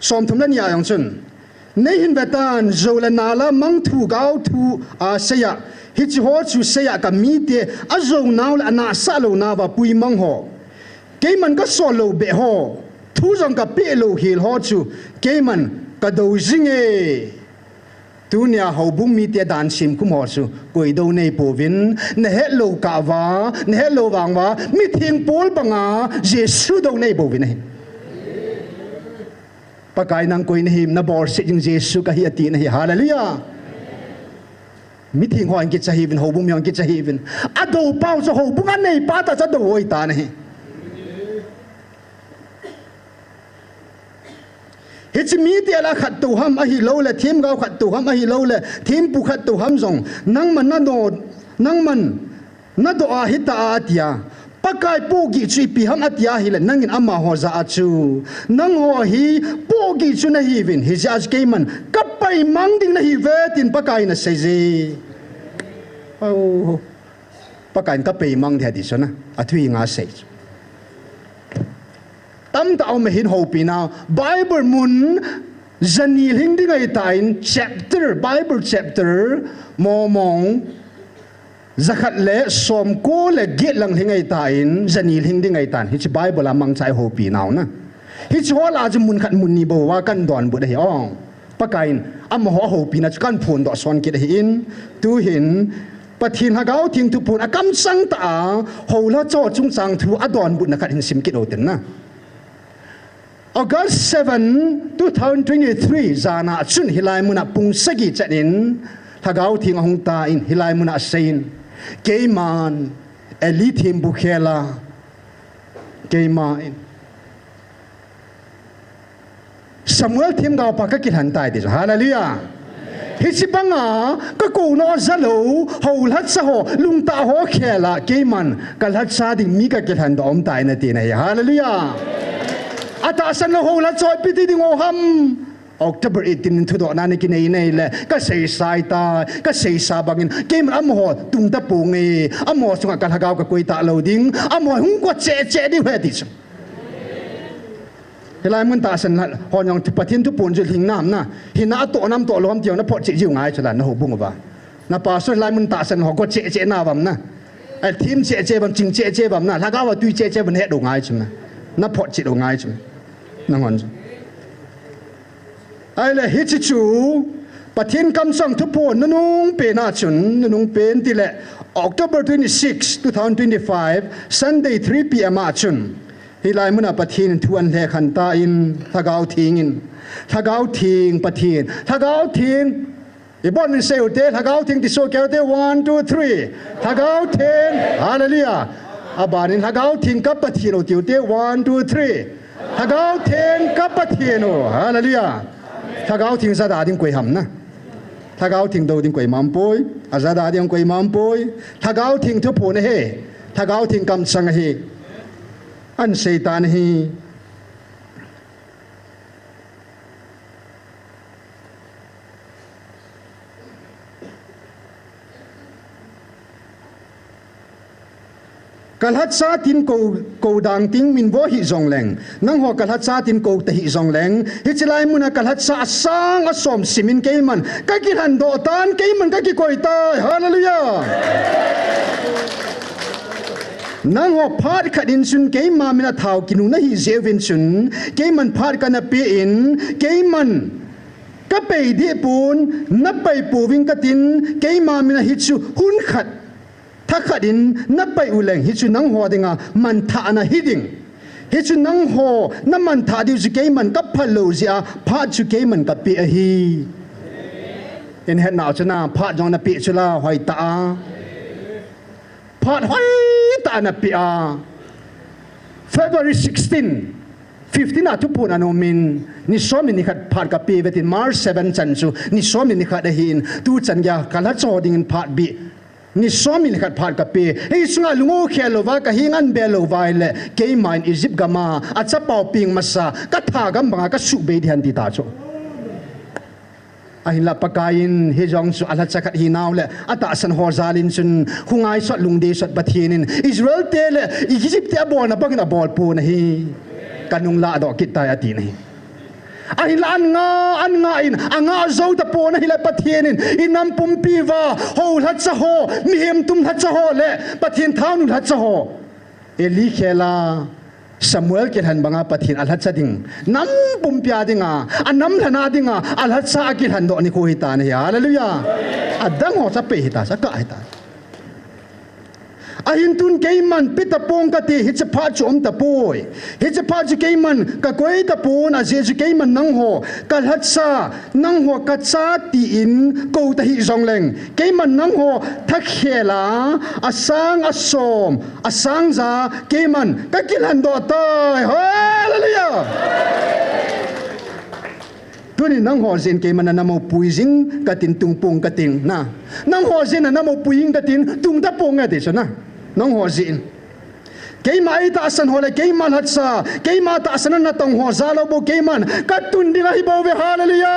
som thum lan ya yang chun nei hin betan zola nala mang thu gao thu seya hi chi ho chu seya ka mi te a zo naw la na sa lo na wa pui mang ho ke man ka so lo be ho thu jong ka pe lo hil ho chu ke man ka do jing e tu nya ho bung mi te dan sim kum ho chu koi do nei po vin ne he lo ka wa ne he lo wang wa mi thing pol banga jesu do nei bo vin pakai nang koi him na bor se jing jesu ka hi ati na hi hallelujah mi thing ho an ki chahivin ho bum yang ki chahivin ado pau so ho bum an nei pa ta cha do oi ta na hi hit mi ti ala khat tu ham a hi lo le thim gao khat tu ham a hi lo le thim pu khat tu ham zong nang man na do a hita atia pakai pogi chui pi ham atia hi le nangin ama ho za achu nang ho hi pogi chu na hi vin hi jaj keiman kapai mang ding na hi ve tin pakai na seje oh pakan ka pe mang the di sona athui nga se tam ta om hin hopi now Bible mun zanil hing ding ai tain chapter Bible chapter momong zakhat le som ko le get lang hing ai tain zanil hing ding ai tan hi Bible amang chai hopi now na hi chola ju mun khat mun ni bo wa kan don bu dei ong pakain am ho hopi na kan phun do son ki dei in tu hin pathin hagau thing tu pun akam sang ta hola cho chung sang thu adon bu na khat hin sim ki do ten na August 7, 2023 zana chun hilai muna pung sagi chanin hagau thing hong ta in hilai muna sein keiman elithim bukhela keiman Samuel thim gao pa ka kilhan tai ti hallelujah Hisibanga ka ko no zalo hol hat sa ho lung ta ho khela keiman kal hat sa ding mi ka kilhan dom tai na ti na hallelujah Atasan lo hola choi piti ding oham October 18 thu do na ni kinai nei le ka sei sai ta ka sei sa bangin kem am ho tum ta pu nge am ho sunga ka hagau ka koi ta lo ding am ho hung ko che di he ti chu helai mun ta san ho nyong pathin tu pun ju hing nam na hina to nam to lom tiang na pho chi jiu ngai chula na ho bung ba na pastor lai mun ta san ho ko che na bam na ai thim che bam ching che bam na hagau wa tu che ban he do ngai chu na pho chi do ngai chu nangon ai le hi chi chu pathin kam sang thu pon nung pe na chun nung pen ti le October 26 2025 Sunday 3 p.m. a chun hi lai muna pathin thuan le khan ta in thagau thing pathin thagau thing I bon min se te thagau thing ti so ke te 1 2 3 thagau thing hallelujah abanin thagau thing ka pathin o ti te 1 2 3 Hagau thiên cấp bất thiên ô hallelujah Hagau thiên sa da ding quay hầm na Hagau thiên đầu ding quay mam poi Aza da ding quay mam poi Hagau thiên thu phone he Hagau thiên kam sang he An Satan he Kalhat sa tin ko dang ting min bo hi zong leng nang ho kalhat sa tin ko te hi zong leng hi chilai muna kalhat sa sang asom simin keiman ka ki han do tan keiman ka ki koi ta hallelujah nang ho phat khadin sun keima mina thau kinu na hi zevin sun keiman phat kana pe in keiman ka pe di pun na pai pu wing katin keima mina hi chu hun khat Thakadin na pai uleng hi chu nang ho dinga man tha na hiding hi chu nang ho na man tha diu chu ke man ka phalo zia pha chu ke man ka pi a hi in het naw chana pha jong na pi chula hoi ta pha hoi ta na pi a February 16 15 atu pun anu min ni som ni khat phat ka pi vetin March 7 chan chu ni som ni khat hin tu chan ya kala cho ding phat bi ni somi ni khat phat ka pe ei sunga lungo khelo wa ka hingan belo vai le ke main Egypt gama acha pau ping masa ka tha gam banga ka su be dian ti ta cho ahila pakain he jong su ala chakat hi naw le ata san ho zalin sun hungai sot lungde sot bathinin Israel te le Egypt te bol na pagina bol pu na hi kanung la do kit ta ati ni ahila an nga in anga zo ta po na hila pathienin inam pumpi wa ho hat sa ho mihem tum hat sa ho le pathien thaun hat sa ho eli khela Samuel ke han banga pathin al hat sa ding nam pumpia dinga anam thana dinga al hat sa akil han do ni ko hita ni hallelujah adang ho sa pe hita sa ka hita ahin tun keiman pita pong ka ti hitsa pha chom ta poi hitsa pha chu keiman ka koi ta pon a je chu keiman nang ho kal hat sa nang ho ka cha ti in ko ta hi zong leng keiman nang ho thak khela asang asom asang za keiman ka kilan do ta hallelujah tuni nang ho zen keiman na mo puizing ka tin tung pong ka ting na nang ho zen na mo puing ka tin tung ta pong a de so na nang ho zin keima ita asan hole keima hatsa keima ta asan na tong ho zalo bo keiman katun dinga hi bo ve hallelujah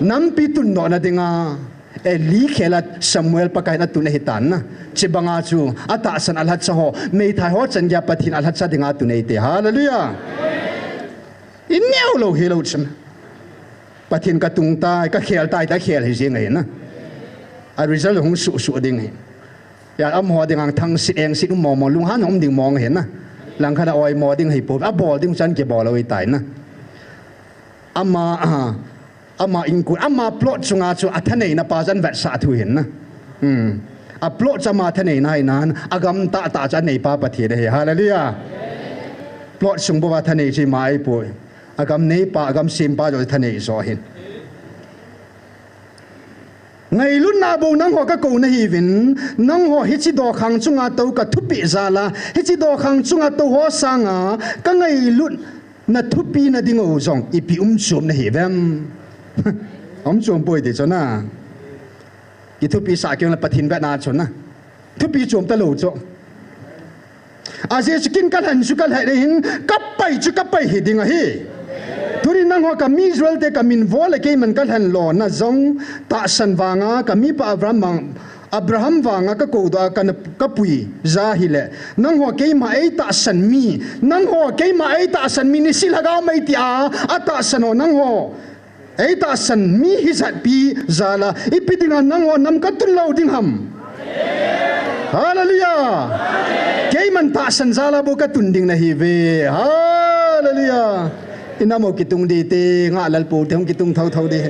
nam pi tun no na dinga lý khela Samuel pakai na tu na hitan na chibanga chu ata san alhat sa ho mei thai ho chan ya pathin alhat sa dinga tu nei te hallelujah in neu lo hi lo chan pathin ka tung tai ka khel tai ta khel hi jing ai na a result hong su su ding hi ya am ho ding ang thang si eng si mo mo lung han hom ding mong hen na lang kha da oi mo ding hi po a bol ding chan ke bol oi tai na ama ingku ama plot chunga chu athanei na pa jan vet sa thu hin na a plot chama thanei nai nan agam ta ta chan nei pa pathi de hallelujah plot chung bo thanei chi mai po agam nei pa agam sim pa jo thanei zo hin ngày lúc nào bố nang ho ka ko na hi vin nang ho hi chi do khang chunga to ka thupi zala hi chi do khang chunga to ho sanga ka ngày lúc na thupi na ding o zong ipi chum na hi vem chum poi de chona ki thupi sa kyong la pathin ba na chona thupi chum ta lo cho a je skin kan han su kan hai de hin kap pai hi ding a hi turi nang ho ka mi Israel te ka min vol ke man kan han lo na zong ta san wanga ka mi pa Abraham wanga ka ko da kan ka pui za hi le nang ho ke ma ei ta san mi nang ho ke ma ei ta san mi ni sil hagaw mai ti a ata san ho nang ho ei ta san mi hi zat pi zala ipidinga nang ho nam ka tun lo ding ham hallelujah ke man ta san zala bo ka tun ding na hi ve hallelujah inamo kitung di te nga lal pu te kitung thau de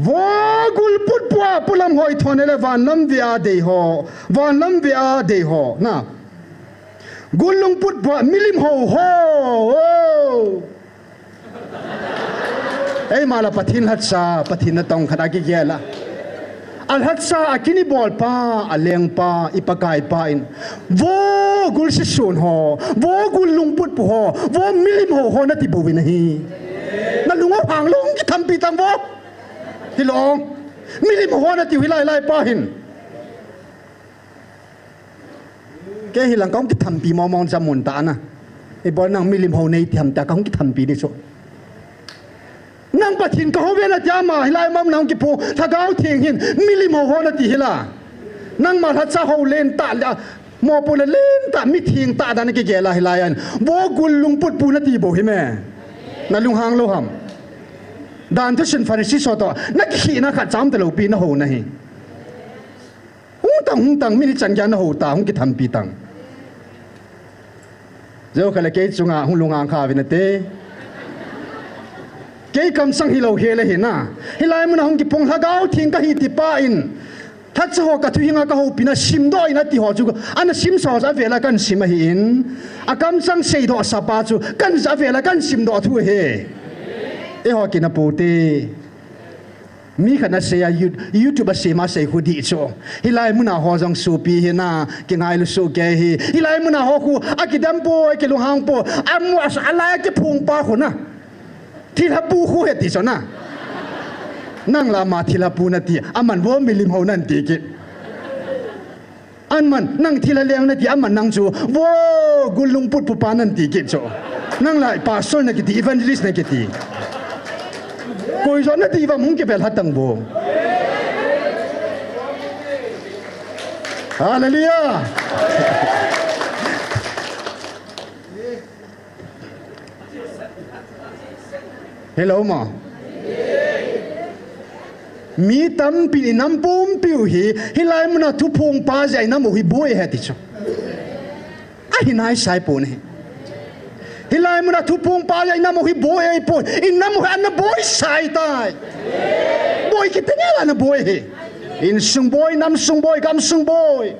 vogul put pua pulam hoi thonele van lam via de ho na gulung put pua milim ho ei mala pathin hatsa pathin na tong khada ki gela al hatsa akini bol pa aleng pa ipakai pa in vogul si sun ho vogul lung put pu ho vo milim ho na ti bu win hi na lungo hang lung ki tham pi tang vo hilong milim ho na ti hilai pa hin ke hilang kong ki tham pi mong jamun ta na e bol nang milim ho nei tham ta kong ki tham pi de so nang pathin ka ho ve na jama hilai mam nang ki pu thagau thing hin milim ho na ti hila nang ma tha cha ho len ta mo pu le len ta mi thing ta da na ki gela hilayan bo gul lung put pu na ti bo hi me na lung hang lo ham dan tu sin farisi so to na ki na kha cham te lo pi na ho na hi hung tang mi ni chan ya na ho ta hung ki tham pi tang zo khala ke chunga hung lungang kha vi na te ke kam sang hi lo he le he na hilai mun hung ki pong hagau thing ka hi ti pa in that ho ka thu hinga ka ho pina sim do ina ti ho chu an sim so za vela kan sim hi in akam sang sei do sa pa chu kan za vela kan sim do thu he e ho ki na pu te mi khana se ya YouTube se ma se khu di cho hilai mun ho jong su pi he na ki ngai lu su ke hi hilai mun ho khu akidam po ke lu hang po amu as ala ke phung pa khu na thila pu khu he ti so na nang la ma thila pu na ti aman wo milim ho nan ti ki an man nang thila leng na ti aman nang chu wo gulung put pu pa nan ti ki cho nang lai pastor na ki ti evangelist na ki ti koi zo na ti wa mung ki bel hatang bo hallelujah hello ma mi tam pi nam pum piu hi hilai muna thu phung pa jai na mo hi boy he ti cho a hi nai sai po ne hilai muna thu phung pa jai na mo hi boy ai po in nam han na boy sai tai boy ki te la na boy he in sung boy nam sung boy kam sung boy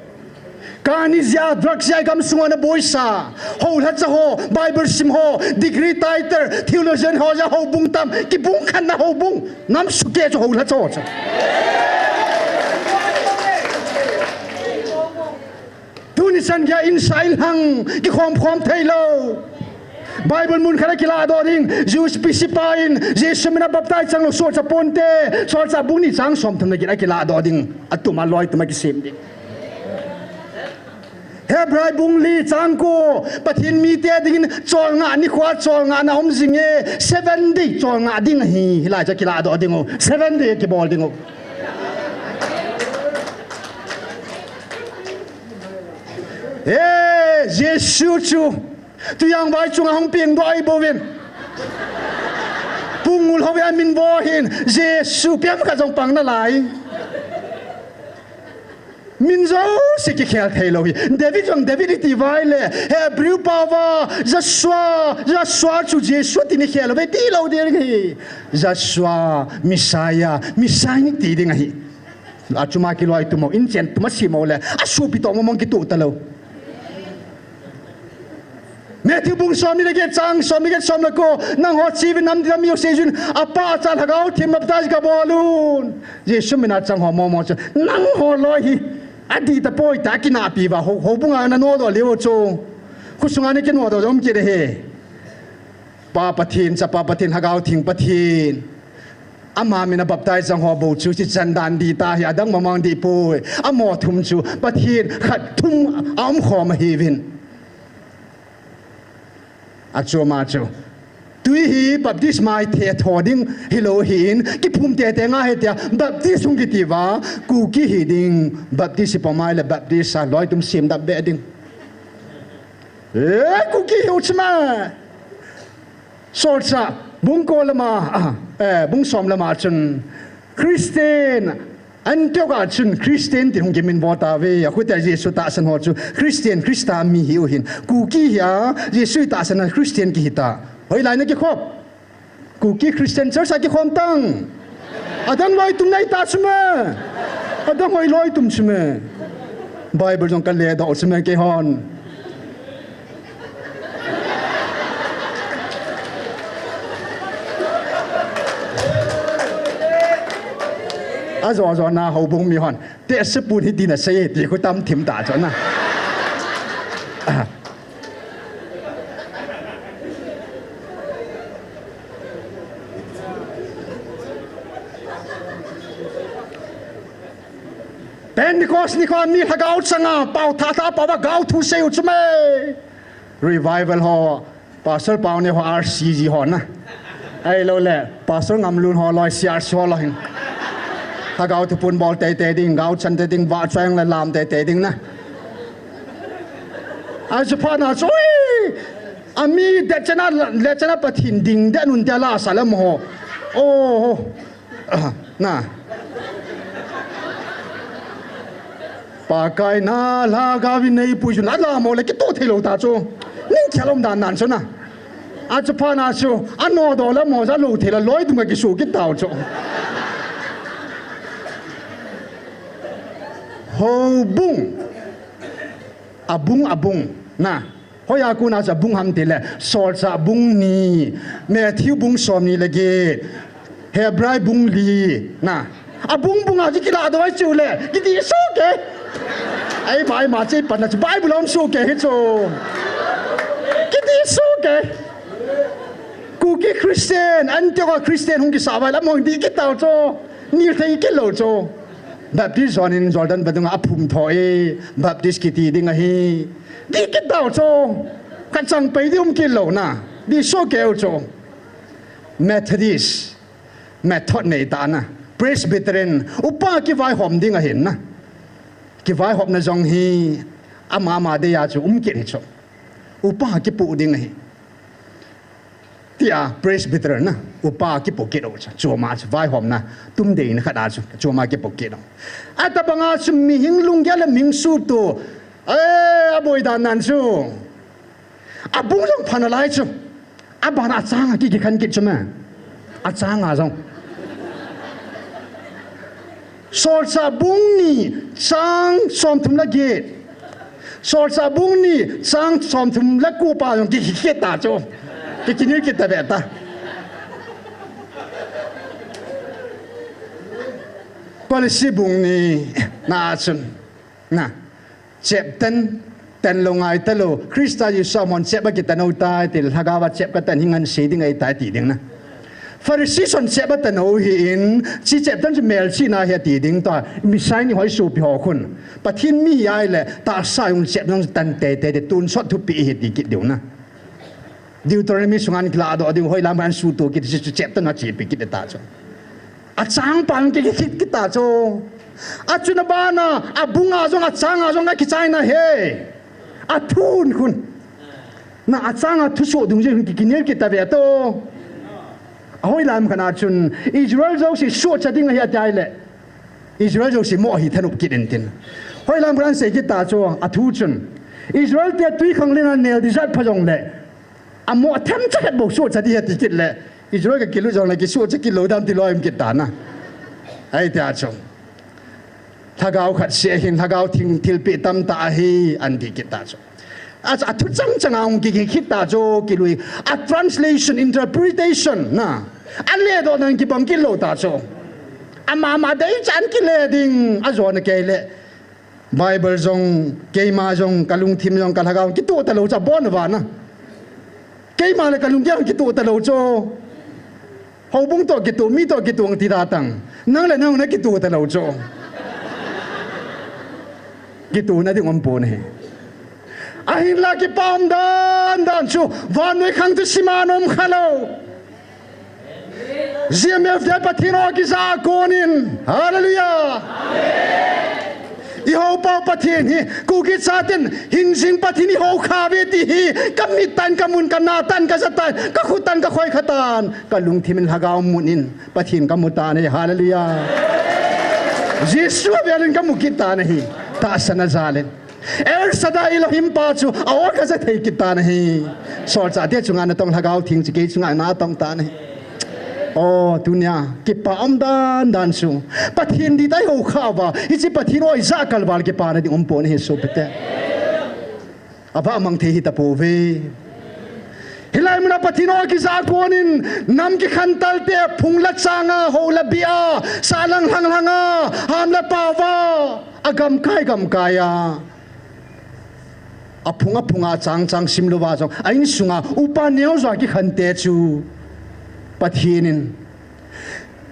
kani zia drugs ya kam sung na boy sa ho hat cha ho bible sim ho degree title theologian ho ja ho bung tam ki bung khan na ho bung nam su ke cho ho la cho tu ni san ya in sai hang ki khom thailo bible mun khara kila do ding jewish pisipain jesu mina baptize sang lo so cha ponte so cha bung ni chang som tham na kila do ding atuma loi tuma ki sim ding Hebrai bung li changko pathin mi te ding chol nga ni khwa chol nga na hom jinge 7 day chol nga ding hi hilai cha kila do dingo 7 day ki bol dingo Giêsu chu tu yang vai chung hong pieng doi bovin pungul ho ya min bo hin Giêsu piam ka jong pang na lai min zo se ki khel thelo hi David ti vai le Hebrew pawa Joshua chu Giêsu ti ni khel ve ti lo de hi Joshua Messiah ni ti ding hi achuma ki loi tu mo in chen tu ma si mo le asu pi to mo mong ki tu ta lo Matthew bung som ni ge chang som ni ge som la ko nang ho chi nam di mi se jun apa cha la gao thim ma ta ga bolun Jesu mina chang ho mo cha nang ho loi hi adi ta poi ta ki na pi wa ho bunga na no do leo cho ku sunga ni ke no do jom ki de he pa pathin ha gao thing pathin ama mina baptize jang ho bo chu chi chan dan di ta hi adang mamang di poi amo thum chu pathin khat thum am kho ma hi vin acho ma cho tui hi baptist mai the thoding hilo hin ki phum te nga he tia baptist sung ki tiwa kuki hi ding baptist pa mai le baptist sa loi tum sim da be ding kuki hi uchma sorsa bung ko lama bung som lama chun Christian an teo ka chun Christian ti hong gemin bota ve ya khuta Jesu ta san ho chu Christian Christa mi hiu hin kuki ya Jesu ta san Christian ki hita hoi lai na ki khop kuki Christian church a ki khom tang adang loi tum nai ta chuma adang hoi loi tum chuma Bible jong ka le da chuma ke hon azo na ho bung mi hon te sepun hi dina se ti ko tam thim ta cho na Pentecost ni kon mi hagau changa pau tha pau ba gau thu se uchme revival ho pastor pau ne ho RCG ho na ai lo le pastor ngam lun ho loi siar so lo hinถ้าเขาทุพนบอลเตะดิ่งเขาชันเตะดิ่งว่าแฟงและลามเตะดิ่งนะอาจจะพานาช่วยอามีเด็กชนะปะทินดิ่งเดนุนเดล่าสารมโหโอ้น่ะปากไก่น่าลากาวินในปุยจุนัดลาโมเลยกิโตเทโลตาโจนิ่งเขลมดานนันชนะอาจจะพานาช่วยอันโนดอแล้วโมจะลูเทละร้อยตัวกิสูกิตาวโจho bung abung na hoya ku na sa bung ham tile sol sa bung ni Matthew bung som ni lagi Hebrai bung li na abung bunga ji kila do chu le ki ti so ke ai bai ma chi pan na Bible om so ke hi cho ki ti so ke ku ki Christian an to Christian hung ki sa ba la mong di ki tao cho ni thei ki lo cho Baptist on in Jordan badung apum thoi Baptist kiti ding hi di kitao cho kachang pai di kilo na di so keo cho Methodist method nei ta na Presbyterian upa ki vai hom ding hin na ki vai hom na jong hi ama de ya chu ki cho upa ki pu ding hi tia Presbyterian na upa ki pocket o chuma vai hom na tum de na khada chu chuma ki pocket o ata banga chu mi hing lung ya la ming su to aboi dan nan chu abung jong phanalai chu abana chang ki khan ki chuma a chang a jong sol sa bung ni chang som thum la ge sol sa bung ni chang som thum la ku pa jong ki ta chu Kini kita beta. Polisi bung ni na asun na cep ten longai telo Krista Yesus mon cep kita nau tai til hagawa cep katan hingan siding ai tai ti ding na. Farisi son cep tan o hi in chi cep tan mel chi na he ti ding ta mi sai ni hoi su pi ho khun pathin mi ai le ta sa yung cep nong tan te tun sot thu pi hi ti ki diu na. Deuteronomy sungan kila ado ading hoi laman suto kita si chapter na chipi kita tacho. At sang pang kita cho. At sunabana abunga zong at sang azong na kisay na he. a thun kun na achanga thu so dung je hun ki kinel ki ta ve to hoi lam kana chun Israel zo si so chading hi atai le Israel zo si mo hi thanup ki den tin hoi lam ran se ki ta cho a thu chun Israel te tui khang lena nel di zat phajong le amo them chakat bo so chadi ti kit le Israel ka kilu jong le ki so chaki lo dam ti loim ki ta na ai ta chong thagao khat se hin thagao thing thil pe tam ta hi an ti ki ta cho a thu chang chang ang ki ki ta cho ki lui a translation interpretation na an le do nan ki bang ki lo ta cho ama ma dei chan ki le ding a zo na ke le Bible zong keima zong kalung thim zong kalagaw ki tu ta lo cha bon wa na keima le kalung yang ki tu ta lo cho ho bung to ki tu mi to ki tu ang ti da tang nang le nang na ki tu ta lo cho ki tu na ding om po ne ahin la ki pam dan chu van we khang tu simanom khalo GMFDI patino ki sa konin hallelujah amen iho pau pathin hi kuki chatin hingsing pathin hi ho khawe ti hi kamitan kamun kanatan ka satan ka khutan ka khoi khatan ka lungthimin hagaw munin pathin kamutan hi hallelujah jesu velin kamukita nahi ta sana zalen el sada elohim pa chu aw ka sa thei kita nahi sor cha te chunga na tong hagaw thing chi ke chunga na tong ta nahi oh dunia ki pa amdan dan su pathin di tai ho khawa ichi pathin oi za kalwal ki pa na ding umpon he so pete aba mang the hi ta po ve hilai muna pathin oi ki za konin nam ki khantal te phungla changa ho la bia salang hang hanga ham la pawa agam kai ya aphunga chang simlowa jong ain sunga upa neo za ki khante chu pathinin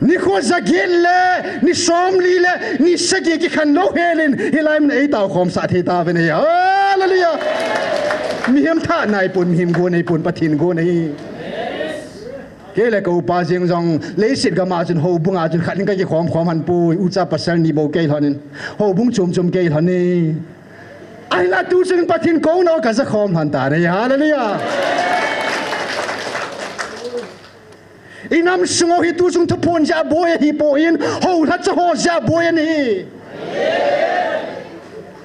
ni kho zagille ni somli le ni sagi ki khan lo helin hilaim nei taw khom sa the ta ve nei hallelujah mi hem tha nai pun mi him go nei pun pathin go nei ke le ko pa jing jong le sit ga ma jun ho bunga jun khan ka ki khom han pu u cha pasal ni bo ke hanin ho bung chum ke hani ai la tu jing pathin ko no ka za khom han ta nei hallelujah inam sungo hi tu sung thapon ja boy hi po in ho la cha ho ja boy ni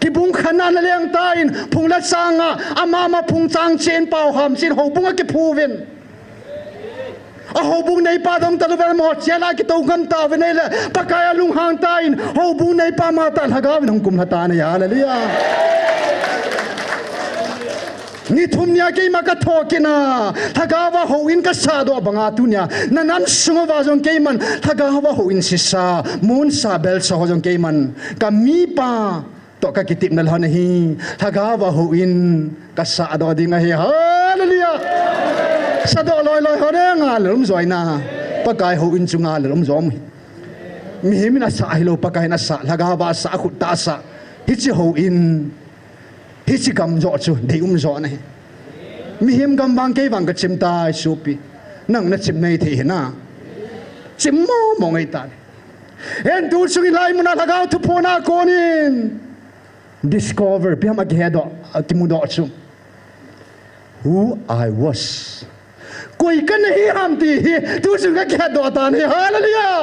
ki bung khana na leng ta in phung la changa ama ma phung chang chen pau ham chin ho bunga ki phuwin a ho bung nei pa dom ta lo mo chela ki to gam ta ve nei le pakaya lung hang ta in ho bung nei pa ma ta haga vin kum hata na ya hallelujah ni thumnya ke ma ka thokina thagawa ho in ka sa do banga tunya nanan sungawa jong ke man thagawa ho in sisa mun sa bel so jong ke man ka mi pa to ka kitip na lhon hi thagawa ho in ka sa do dinga hi hallelujah sa do loi ho nga lum zoina pakai ho in chunga lum zom mi himina sa hilo pakai na sa thagawa sa khu ta sa hi chi ho in hi chi kam zo chu dei zo ne mi him gam bang ke wang ka chim ta supi nang na chim nei the na chim mo ngai ta en tu sungi lai muna lagaw tu pona konin discover pi ma ge do timudo chu who I was koi kan hi ham ti tu sunga ge do ta ne hallelujah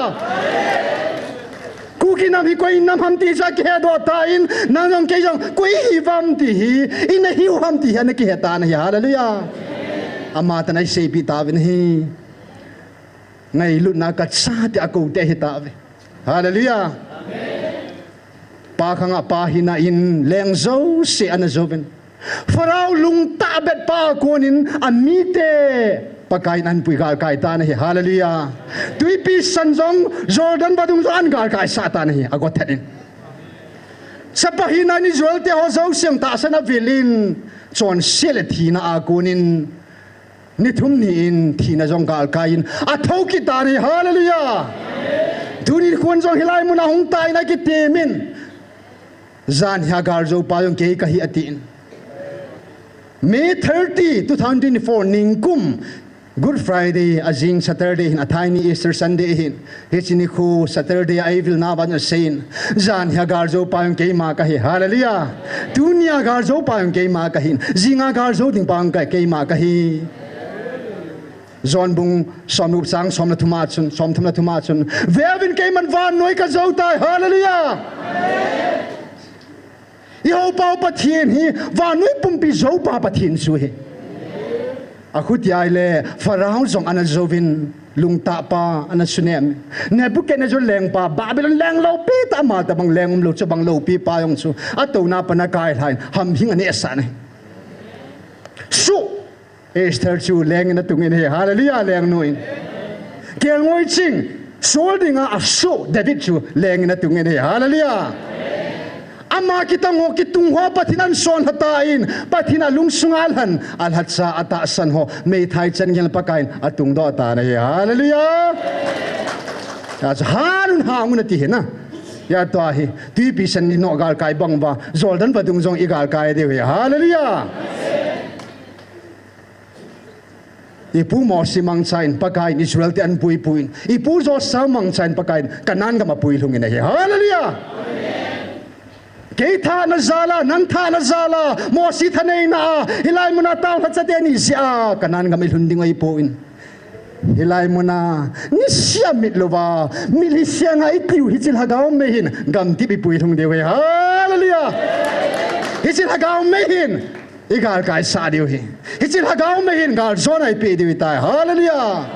kuki nam hi koi nam ham ti sa ke do ta in nang jong ke jong koi hi vam ti hi in hi ham ti han ke ta na hallelujah ama ta nai se pi ta vin hi ngai lu na ka sa ti a ko te hi ta ve hallelujah pa khanga pa hina in leng zo se an zoven farau lung ta bet pa konin amite pakai nan pui gal kai ta na hi hallelujah tui pi sanjong Jordan badung zo an gal kai sa ta na hi agot thatin sa pahina ni Joel te ho zo siam ta sana vilin chon sele thina a kunin ni thum ni in thina jong gal kai in a thau ki ta ni hallelujah tuni kun jong hilai muna hung tai na ki temin zan ha gar zo pa jong ke ka hi atin May 30, 2024 ningkum Good Friday, Azing Saturday, a tiny Easter Sunday, Hitchiniku, Saturday, I will now ban a saint. Zan Hagarzo Pang Makahi, hallelujah. Tunia Garzo Pang Makahin, Zinga Garzo Ding Panga Makahi. Zon Bung, some of Sang, some to Matson, some to Matson. Vervin came and Van Noika Zota, hallelujah. Yopa Patin, he, Van Nipumpi Zopa Patin Sui. Akut yaile Pharaoh zong anazovin lungta pa anasunem Nebuchadnezzar leng pa Babylon leng lo pi tama tabang leng lo chabang lo pi pa yong su ato na pa na kai hain ham hing ani asane su Esther chu leng na tungin he hallelujah leng nuin kel ngoi ching soldinga asu David chu leng na tungin he hallelujah Ama kita ngo kitungho patinan son hatain patina lungsungalhan alhatsa atasan ho may thai chan ngel pakain atung do ta na hallelujah as hanun hamun ti hena ya to hi ti pisan ni no gal kai bang ba zoldan badung jong igal kai de hallelujah ipu mo simang chain pakain Israel ti an pui puin ipu zo samang chain pakain kanan ga mapui lungin na hallelujah Keitha na zala, nantha na zala, mo si thanay na, hilay mo na tao at sa tiyani siya, kanan nga may hunding ay poin. Hilay mo na, ni siya mitlo ba, milisya nga itiw, hitil hagaw mehin, gamti pipuit hong diwe, hallelujah! Hitil hagaw mehin, igal kay sa diwe, hitil hagaw mehin, gal zona ipidiwi tayo, hallelujah!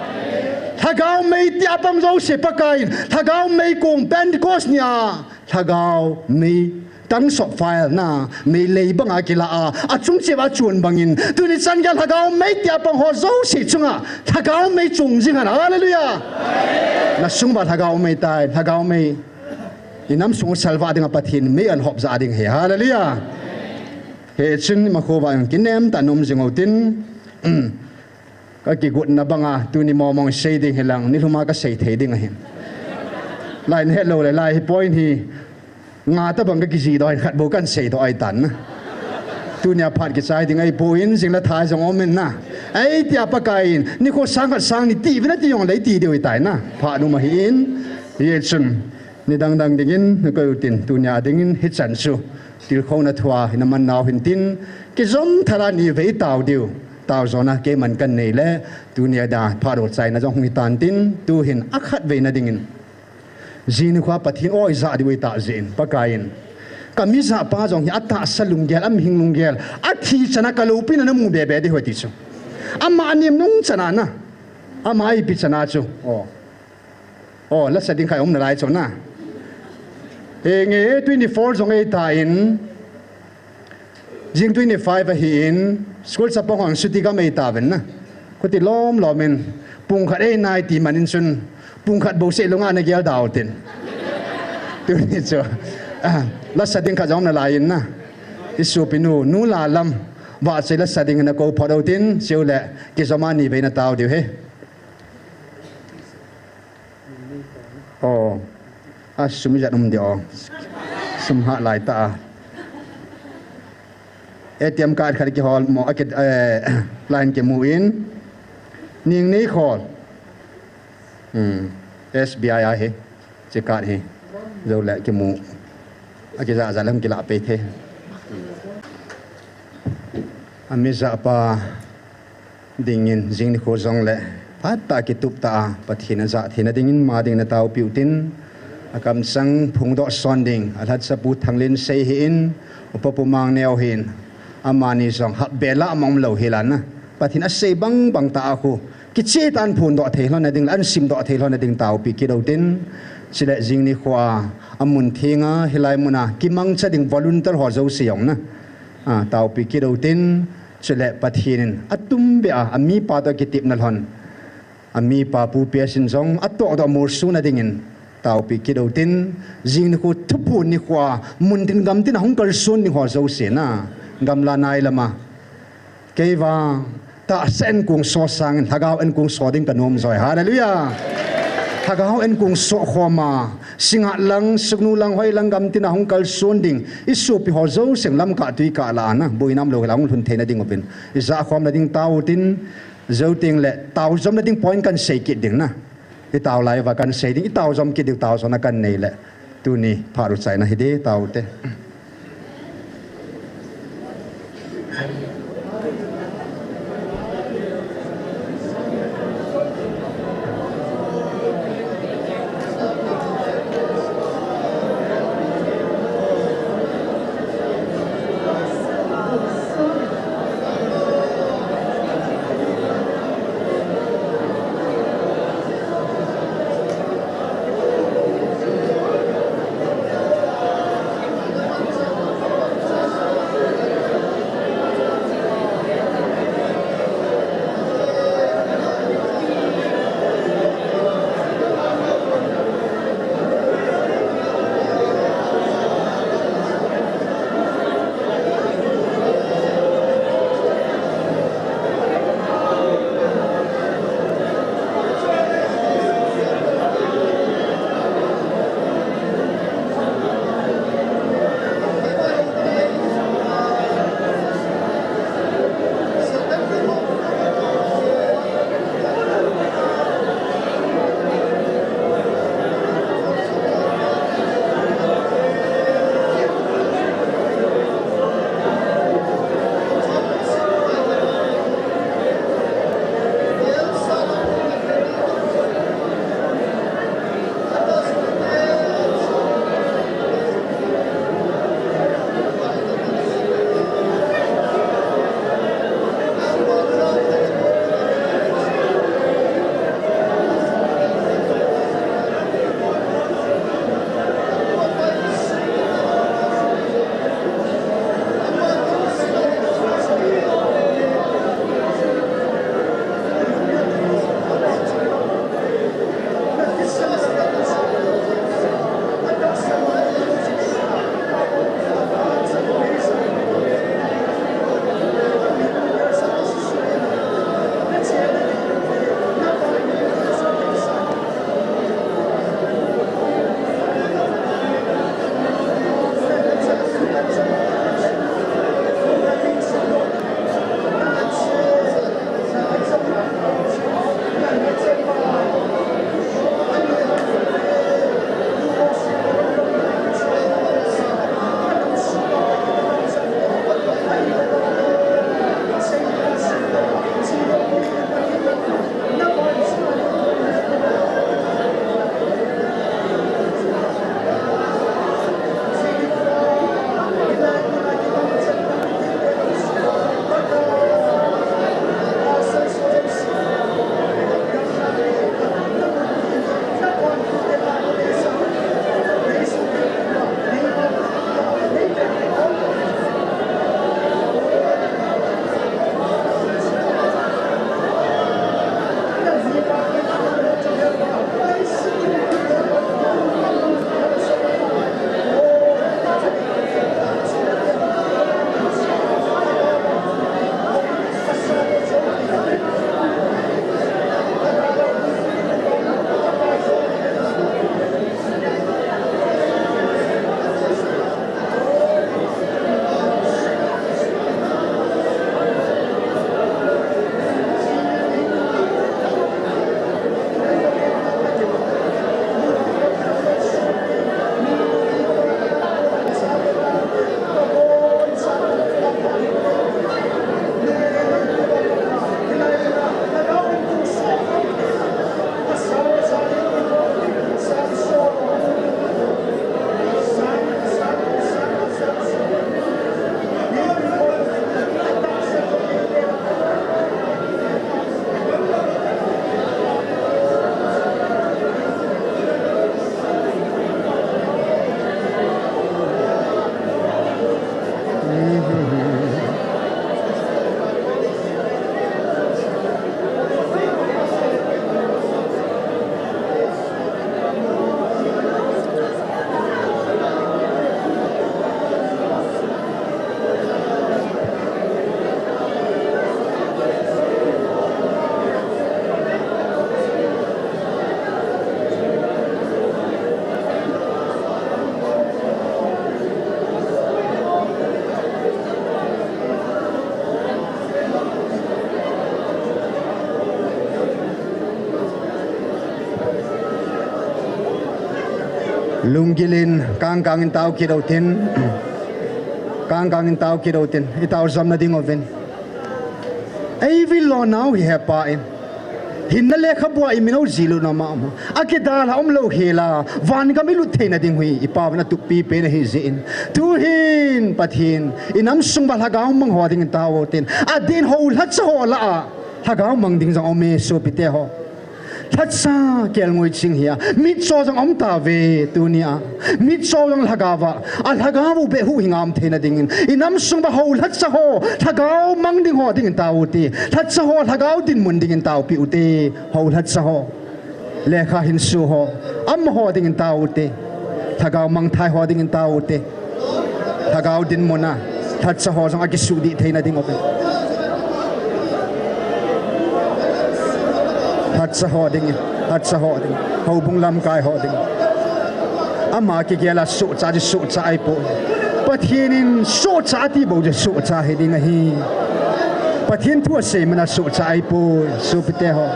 Hagaw may tiapang zo si pakain, hagaw may kung Pentecost niya, hagaw may Tang sok file na may labang akila at chung siya chun bangin tunit san gal hagaw may tiapang ho zo si chunga hagaw may chung jingan hallelujah na sungba hagaw may tay hagaw may inam sung salva ding apatin may an hop za ding he hallelujah he chin makova yung kinem tanom jingotin ka kigut na banga tuni momong shading helang niluma ka say theding ahin line hello lai point hi nga ta bang ka kisi doi khat bo kan sei to ai tan na tu nya phat ki sai ding ai poin sing la thai jong omen na ai tia pa kain ni ko sang ni ti vina ti yong lai ti de tai na pha nu ma hin ye chun ni dang dingin ko tin tu nya dingin hi chan su til kho na thwa na man naw hin tin ki zom thara ni ve taw diu taw zona ke man kan nei le tu nya da pha ro chai na jong hi tan tin tu hin akhat ve na dingin Zini kwa patin oi za di wei ta zin pakain kami za pa jong hi atta salunggel am hinglunggel athi chana kalupin na mu bebe di hoti chu amma anim nung chana na ama ai pi chana chu la sading khai na lai chu na nge 24 jong ei ta in jing 25 hi in school sa pong ang suti ka mai ta ben na kuti lom lomen pung khat ei nai ti manin sun pung khat bo se longa na gyal daw tin tu ni cho la sading kha jong na lain na isu pinu nu la lam wa se la sading na ko phodo tin siu le ki zamani be na taw diu he sumi jat dio sum ha lai ta ATM card khari ki hol mo akit line ke mu in ning ni khol SBI a he che card he zo la ke mu akiza za lam ki la pe the amiza pa dingin jing ni kho zong le pat ta ki tup ta pathina za thina dingin ma ding na taw piutin akam sang phung do sonding alat sa pu thanglin sei hi in upapumang neo hin amani song hab bela among lo hilana pathina sei bang ta aku kiche tan phun do theilon na ding an sim do theilon na ding taw pi ki do tin sile jing ni khwa amun thinga hilai muna kimang cha ding volunteer ho zo siong na taw pi ki do tin sile pathin atum be ami pa to kitip na lhon ami pa pu pe sin jong atto do mur su na dingin taw pi ki do tin jing ni khu thupu ni khwa mun tin gam tin hong kal sun ni ho zo se na gam la nai lama keiwa ta sen kung so sang thagao en kung so ding kanom zoi hallelujah thagao en kung so khoma singa lang sugnu lang hoi lang gam tin hong kal sun ding isu pi ho zo seng lam ka tui ka la na boinam lo lang thun thena ding opin isa khom na ding taw tin dấu tiếng lệ tàu giống là tiếng point cần xây kít đỉnh na cái tàu lại và cần xây tiếng tàu giống kít điều tàu giống là cần này lệ tu ni phá rụt sai na hidi tàu te lungilin kang in tao ki do tin kang in tao ki do tin I tao zam na ding oven ai vi lo now hi hapa in hin na le khabwa I mino zilu na ma ma akida la lo hela van ga milu theina ding hui ipa na tupi pe na hi zin tu hin pathin inam sung bal hagaw mang ho ding tao tin adin ho lat sa ho la hagaw mang ding jang ome so pite ho thật sa kêu ngồi chinh hiya mít so trong ông ta về tu nia mít so trong hagawa hagawu be hu hingam the na dingin inam sung ba ho thật sa ho hagaw mang ding ho ding tao ti thật sa ho hagaw din mun ding tao pi ute ho thật sa ho le kha hin su ho am ho ding tao ti hagaw mang thai ho ding tao ti hagaw din mona thật sa ho trong akisu di the na ding ope hạt sa ho ding ho bung lam kai ho ding ama ki gela su cha ai po pathin su cha ti bo je su cha he ding hi pathin thu se mana su cha ai po su pite ho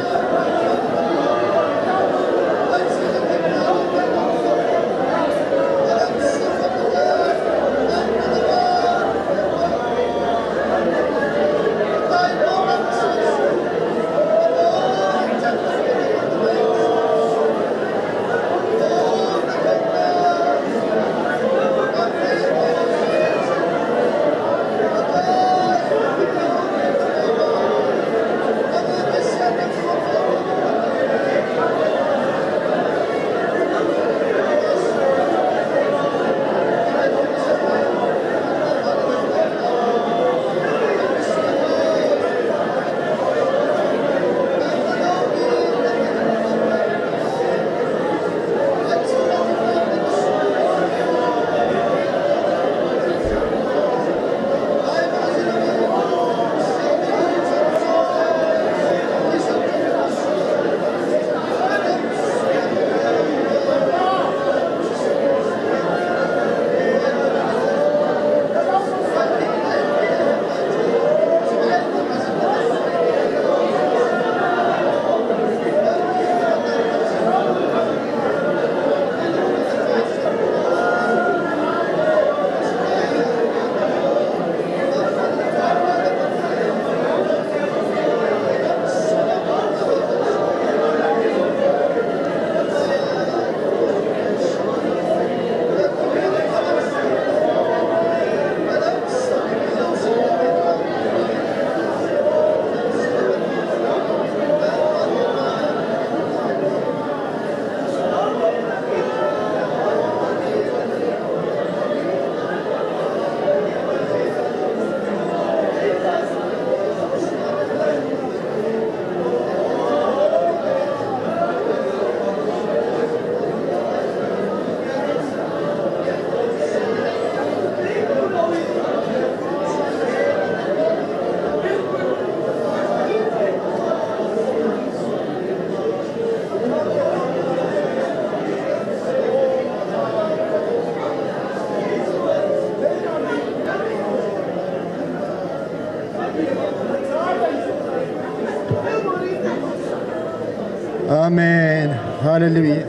Amen. Hallelujah.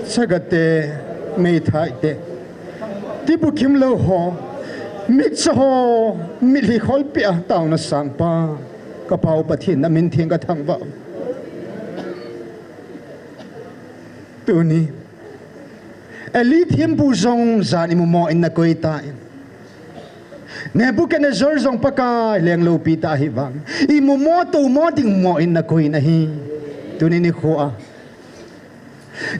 Sagate may thaite. Tipu kim lo ho. Mit sa ho. Mit li khol pia tao na sang pa. Kapao pathin na min thieng ka thang ba. Tu ni. Eli thiam bu zong zan imu mo in na koi tain. Nebuchadnezzar zong paka leng lo pita hi bang imu mo to mo ding mo in na koi na hi tunin ni khoa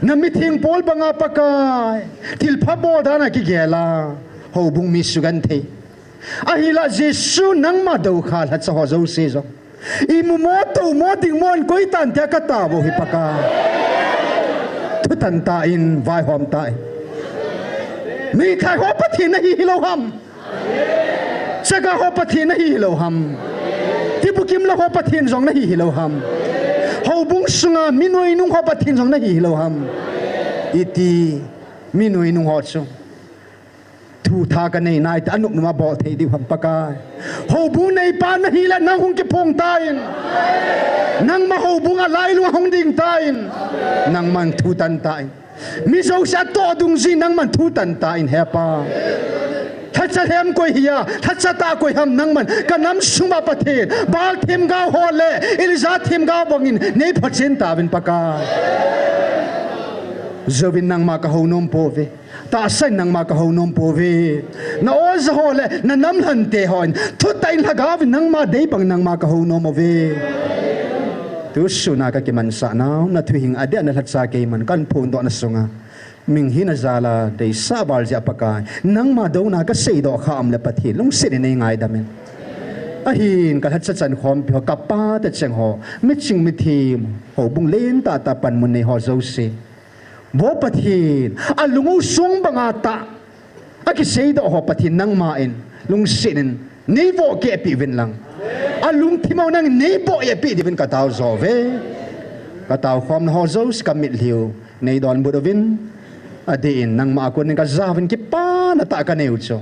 na mithing pol banga paka til phabo da na ki gela ho bung mi sugan the ahila jesu nang ma do kha la cha ho zo se zo imu mo to mo ding mo in koi tan ta ka ta bo hi paka tu tan ta in vai hom tai mi khai ho pathin na hi lo ham Saka ho pathin na hi lo ham Tipukim la ho pathin zong na hi lo ham Ho bung sunga minui nung ho pathin zong na hi lo ham Iti minui nung ho so thu tha cái này này ta nục mà bỏ thấy đi hầm pakai hậu bung này pan hi là nang hung cái phong tain nang mà hậu bung alai luôn hung ding tain nang man thu tan tain mi sâu sa to dung gì nang man thu tan tain hepa thắt sa hem koi hiya thắt sa ta koi ham nang man ka nam suma pathe bal them gao ho le iliza them gao bongin nei phachen ta bin pakai zovin nang ma ka ho nom po ve ta sai nang ma ka ho nom po ve na o za ho le na nam han te hon thu tai la ga vi nang ma dei bang nang ma ka ho nom ve tu su na ka ki man sa na na thu hing ade na that sa ke man kan phun do na sunga ming hi na zala dei sa bal ja pakai nang ma do na ka sei do kham le pathi lung se nei ngai da men a hin ka that sa chan khom pho ka pa ta cheng ho mi ching mi thim ho bung len ta ta pan mun nei ho zo se bo pathin alungu sung bangata aki seida ho pathin nang main lung sinin nei bo ke pi vin lang alung thimau nang nei bo ye pi divin ka taw zo ve ka taw khom ho zo ska mit liu nei don budovin adin nang ma kun ka zavin ki pa na ta ka neu cho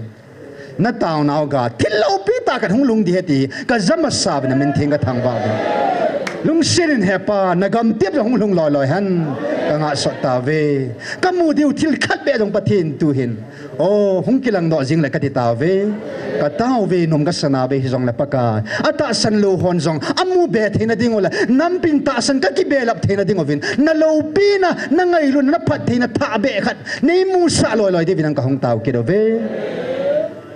na taw naw ga thillo pi ta ka hung lung di heti ka zama sab na min thing ka thang ba lung sinin hepa nagam tiap hung lung loi loi han ka nga so ta ve ka mu diu thil khat be dong pathin tu hin o hung kilang do jing la ka ti ta ve ka taw ve nom ka sana be hi jong la paka ata san lo hon jong amu be thina ding ola nam pin ta san ka ki be lap thina ding ovin na lo pi na na ngai lu na phat thina tha be khat nei mu sa loi loi de vinang ka hung taw ki do ve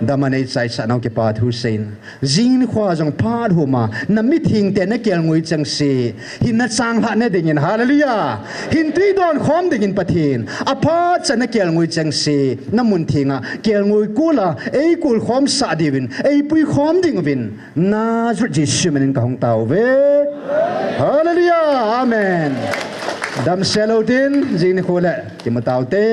damanei chai sa nau ke pa thu sein jing ni khwa jong pa huma na mi thing te na kel ngui chang si hin na chang ha ne dingin hallelujah hin tui don khom dingin pathin apa cha na kel ngui chang si na mun thinga kel ngui kula ei kul khom sa divin ei pui khom ding vin na zu ji shimen ka hong tau ve hallelujah amen dam selotin jing ni khula ki ma tau te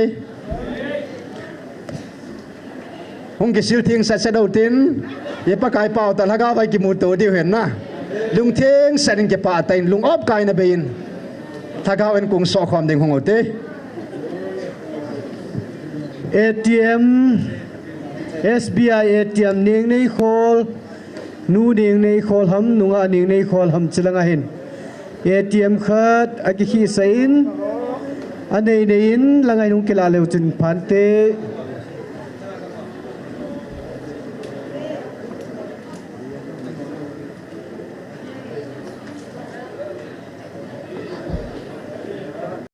hung ki sil thing sa sa đầu tin ye pa kai pau ta laga vai ki mu to di hen na lung theng sanin ke pa tain lung op kai na bein thaga en kung so khom ding hong ote ATM SBI ATM ning nei khol nu ding nei khol ham nunga ning nei khol ham chilanga hin ATM khat aki khi sain anei nein langai nung kila leu chin phante